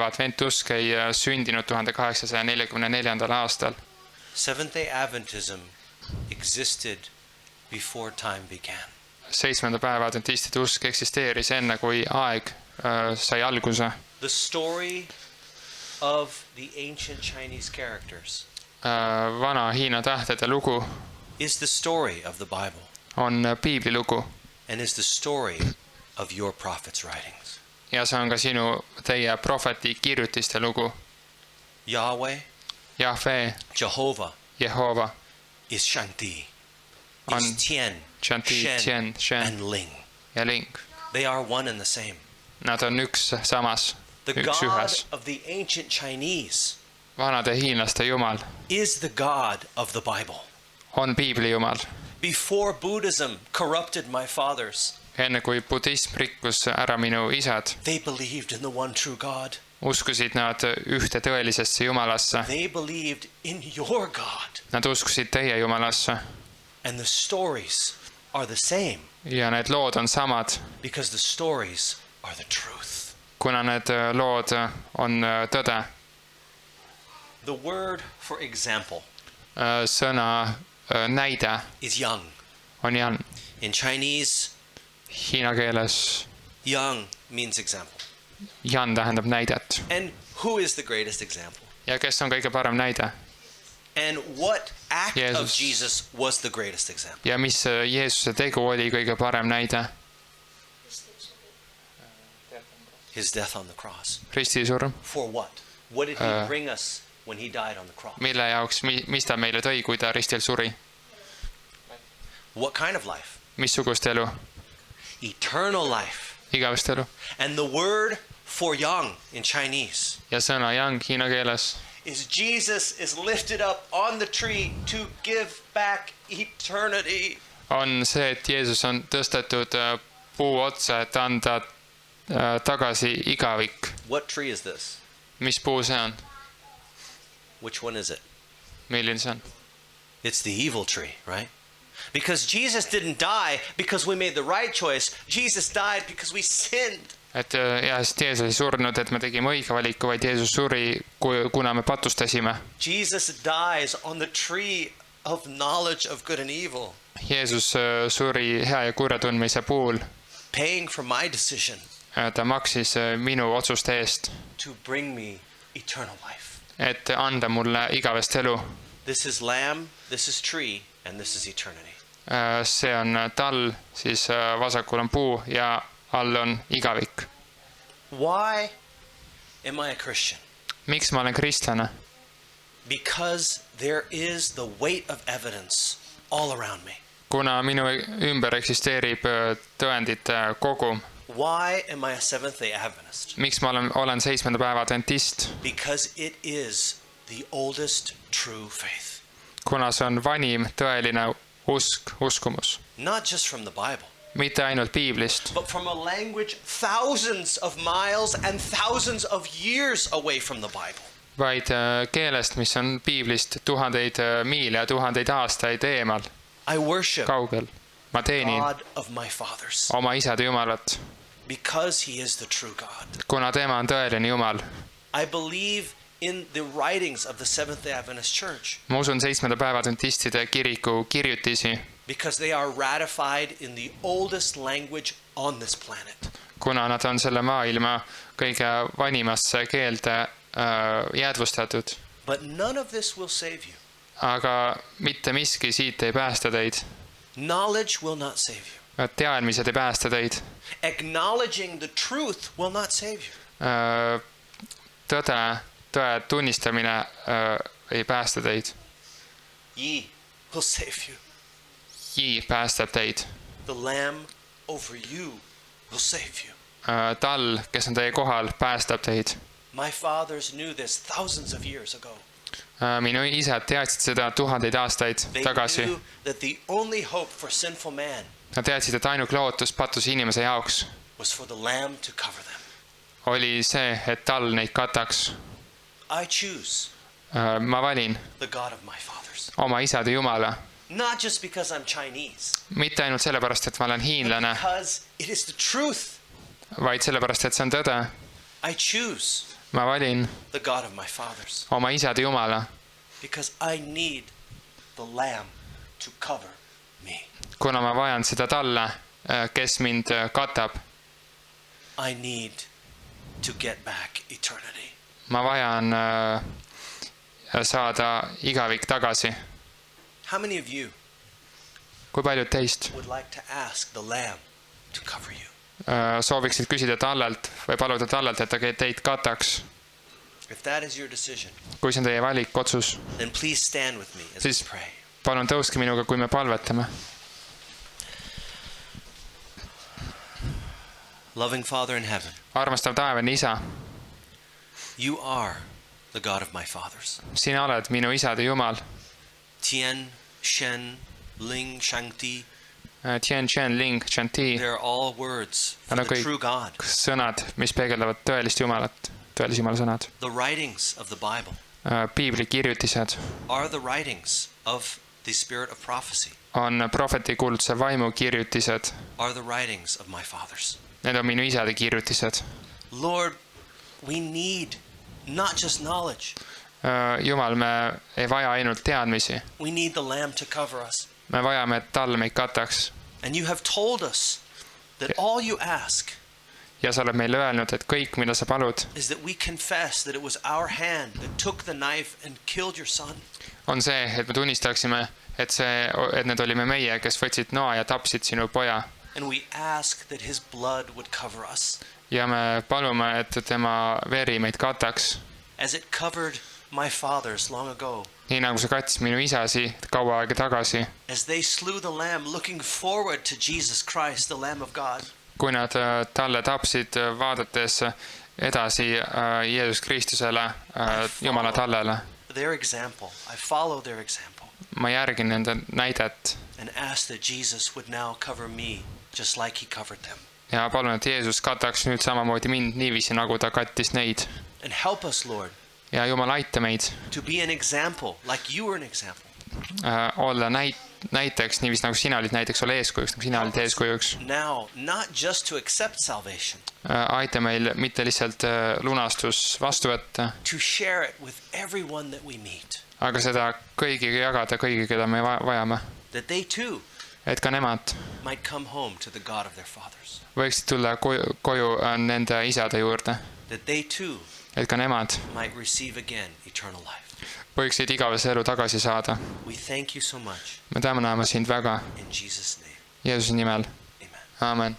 S2: adventusk ei sündinud 1844. aastal.
S1: Seventh-day Adventism existed before time began.
S2: Seitsmenda päeva adventistide usk eksisteeris enne, kui aeg sai alguse.
S1: The story of the ancient Chinese characters
S2: Vana Hiina tähtede lugu
S1: is the story of the Bible
S2: on Piibli lugu
S1: and is the story of your prophet's writings.
S2: ja see on ka teie prohveti kirjutiste lugu.
S1: Yahweh,
S2: Jahve,
S1: Jehovah
S2: Jehova
S1: is Shanti,
S2: on
S1: is Tian,
S2: Shanti, Tien, Shen
S1: and Ling.
S2: ja Ling.
S1: They are one and the same.
S2: Nad on üks samas,
S1: The
S2: üks
S1: God
S2: ühes.
S1: of the ancient Chinese
S2: Vanade hiinlaste Jumal
S1: is the God of the Bible.
S2: on Piibli Jumal.
S1: Before Buddhism corrupted my fathers,
S2: Enne kui budism rikkus ära minu isad,
S1: they believed in the one true God.
S2: uskusid nad ühte tõelisesse Jumalasse.
S1: They believed in your God.
S2: Nad uskusid teie Jumalasse
S1: And the stories are the same
S2: ja need lood on samad,
S1: because the stories are the truth.
S2: kuna need lood on tõde.
S1: The word for example
S2: Sõna näide
S1: is yang.
S2: on Jan.
S1: In Chinese,
S2: Hiina keeles
S1: yang means example.
S2: Jan tähendab näidet.
S1: And who is the greatest example?
S2: Ja kes on kõige parem näide?
S1: And what act of
S2: Jesus.
S1: Jesus was the greatest example?
S2: Ja mis Jeesuse tegu oli kõige parem näide?
S1: His death on the cross.
S2: Ristisurm.
S1: For what? What did he bring us when he died on the cross?
S2: Mille jaoks, mis ta meile tõi, kui ta ristil suri?
S1: What kind of life?
S2: Missugust elu?
S1: Eternal life.
S2: Igavest elu.
S1: And the word for yang in Chinese
S2: Ja sõna yang hiina keeles
S1: is Jesus is lifted up on the tree to give back eternity.
S2: on see, et Jeesus on tõstetud puu otsa, et anda tagasi igavik.
S1: What tree is this?
S2: Mis puu see on?
S1: Which one is it?
S2: Milline see on?
S1: It's the evil tree, right? Because Jesus didn't die because we made the right choice. Jesus died because we sinned.
S2: Et sest Jeesus ei surnud, et me tegime õige valiku, vaid Jeesus suri, kuna me patustasime.
S1: Jesus dies on the tree of knowledge of good and evil,
S2: Jeesus suri hea ja kurja tundmise puhul.
S1: paying for my decision
S2: Ta maksis minu otsuste eest,
S1: to bring me eternal life.
S2: et anda mulle igavest elu.
S1: This is lamb, this is tree, and this is eternity.
S2: See on tall, siis vasakul on puu ja all on igavik.
S1: Why am I a Christian?
S2: Miks ma olen kristlane?
S1: Because there is the weight of evidence all around me.
S2: Kuna minu ümber eksisteerib tõendite kogum.
S1: Why am I a Seventh-day Adventist?
S2: Miks ma olen seitsmenda päeva adventist?
S1: Because it is the oldest true faith.
S2: Kuna see on vanim tõeline uskumus.
S1: Not just from the Bible,
S2: Mitte ainult Piiblist,
S1: but from a language thousands of miles and thousands of years away from the Bible.
S2: vaid keelest, mis on Piiblist tuhandeid miile ja tuhandeid aastaid eemal,
S1: I worship
S2: kaugel. Ma teenin
S1: God of my fathers
S2: oma isade Jumalat,
S1: because he is the true God.
S2: kuna tema on tõeline Jumal.
S1: I believe in the writings of the Seventh-day Adventist Church
S2: Ma usun seitsmenda päeva adventistide kiriku kirjutisi,
S1: because they are ratified in the oldest language on this planet.
S2: kuna nad on selle maailma kõige vanimasse keelde jäädvustatud.
S1: But none of this will save you.
S2: Aga mitte miski siit ei päästa teid.
S1: Knowledge will not save you.
S2: teadmised ei päästa teid.
S1: Acknowledging the truth will not save you.
S2: Tõe tunnistamine ei päästa teid.
S1: Ye will save you.
S2: Päästab teid.
S1: The lamb over you will save you.
S2: Tall, kes on teie kohal, päästab teid.
S1: My fathers knew this thousands of years ago.
S2: Minu isad teadsid seda tuhandeid aastaid
S1: They
S2: tagasi.
S1: knew that the only hope for sinful man
S2: Nad teadsid, et ainult lootus patuse inimese jaoks
S1: was for the lamb to cover them.
S2: oli see, et tall neid kataks.
S1: I choose
S2: Ma valin
S1: the God of my fathers.
S2: oma isade Jumala.
S1: Not just because I'm Chinese,
S2: Mitte ainult sellepärast, et ma olen hiinlane,
S1: because it is the truth.
S2: vaid sellepärast, et see on tõde.
S1: I choose
S2: Ma valin
S1: the God of my fathers
S2: oma isade Jumala,
S1: because I need the lamb to cover me.
S2: kuna ma vajan seda talle, kes mind katab.
S1: I need to get back eternity.
S2: Ma vajan saada igavik tagasi.
S1: How many of you
S2: Kui paljud teist
S1: would like to ask the lamb to cover you?
S2: sooviksid küsida tallelt või paluda tallelt, et ta teid kataks?
S1: If that is your decision,
S2: Kui see on teie valik, otsus,
S1: then please stand with me as we
S2: siis
S1: pray.
S2: palun tõuske minuga, kui me palvetame.
S1: Loving Father in heaven,
S2: Armastav taevane isa,
S1: you are the God of my fathers.
S2: sina oled minu isade Jumal.
S1: Tian, Shen, Ling, Shangti,
S2: Tian, Chen, Ling, Chanti,
S1: they're all words for
S2: Nad on
S1: the
S2: kõik
S1: true God.
S2: sõnad, mis peegeldavad tõelist Jumalat, tõelise Jumala sõnad.
S1: The writings of the Bible
S2: Piibli kirjutised
S1: are the writings of the spirit of prophecy,
S2: on prohveti kuulutuse vaimu kirjutised.
S1: are the writings of my fathers.
S2: Need on minu isade kirjutised.
S1: Lord, we need not just knowledge.
S2: Jumal, me ei vaja ainult teadmisi.
S1: We need the lamb to cover us.
S2: Me vajame, et tall meid kataks.
S1: And you have told us that all you ask
S2: Ja sa oled meile öelnud, et kõik, mida sa palud,
S1: is that we confess that it was our hand that took the knife and killed your son.
S2: on see, et me tunnistaksime, et need olime meie, kes võtsid noa ja tapsid sinu poja.
S1: And we ask that his blood would cover us
S2: Ja me palume, et tema veri meid kataks.
S1: as it covered my fathers long ago,
S2: Nii nagu see kattis minu isasi kaua aega tagasi.
S1: as they slew the lamb looking forward to Jesus Christ, the Lamb of God.
S2: Kui nad talle tapsid, vaadates edasi Jeesus Kristusele, Jumala tallele.
S1: Their example. I follow their example
S2: Ma järgin nende näidet
S1: and ask that Jesus would now cover me just like he covered them.
S2: ja palun, et Jeesus kataks nüüd samamoodi mind niiviisi, nagu ta kattis neid.
S1: And help us, Lord,
S2: Ja Jumal, aita meid
S1: to be an example like you were an example.
S2: olla näiteks, niiviisi nagu sina olid näiteks, olla eeskujuks, nagu sina olid eeskujuks.
S1: Now, not just to accept salvation,
S2: Aita meil mitte lihtsalt lunastus vastu võtta,
S1: to share it with everyone that we meet,
S2: aga seda kõigiga jagada, kõigi, keda me vajame.
S1: that they too
S2: Et ka nemad
S1: might come home to the God of their fathers,
S2: võiksid tulla koju nende isade juurde.
S1: that they too
S2: Et ka nemad
S1: might receive again eternal life.
S2: võiksid igavese elu tagasi saada.
S1: We thank you so much
S2: Me täname sind väga
S1: in Jesus' name.
S2: Jeesuse nimel.
S1: Amen.
S2: Aamen.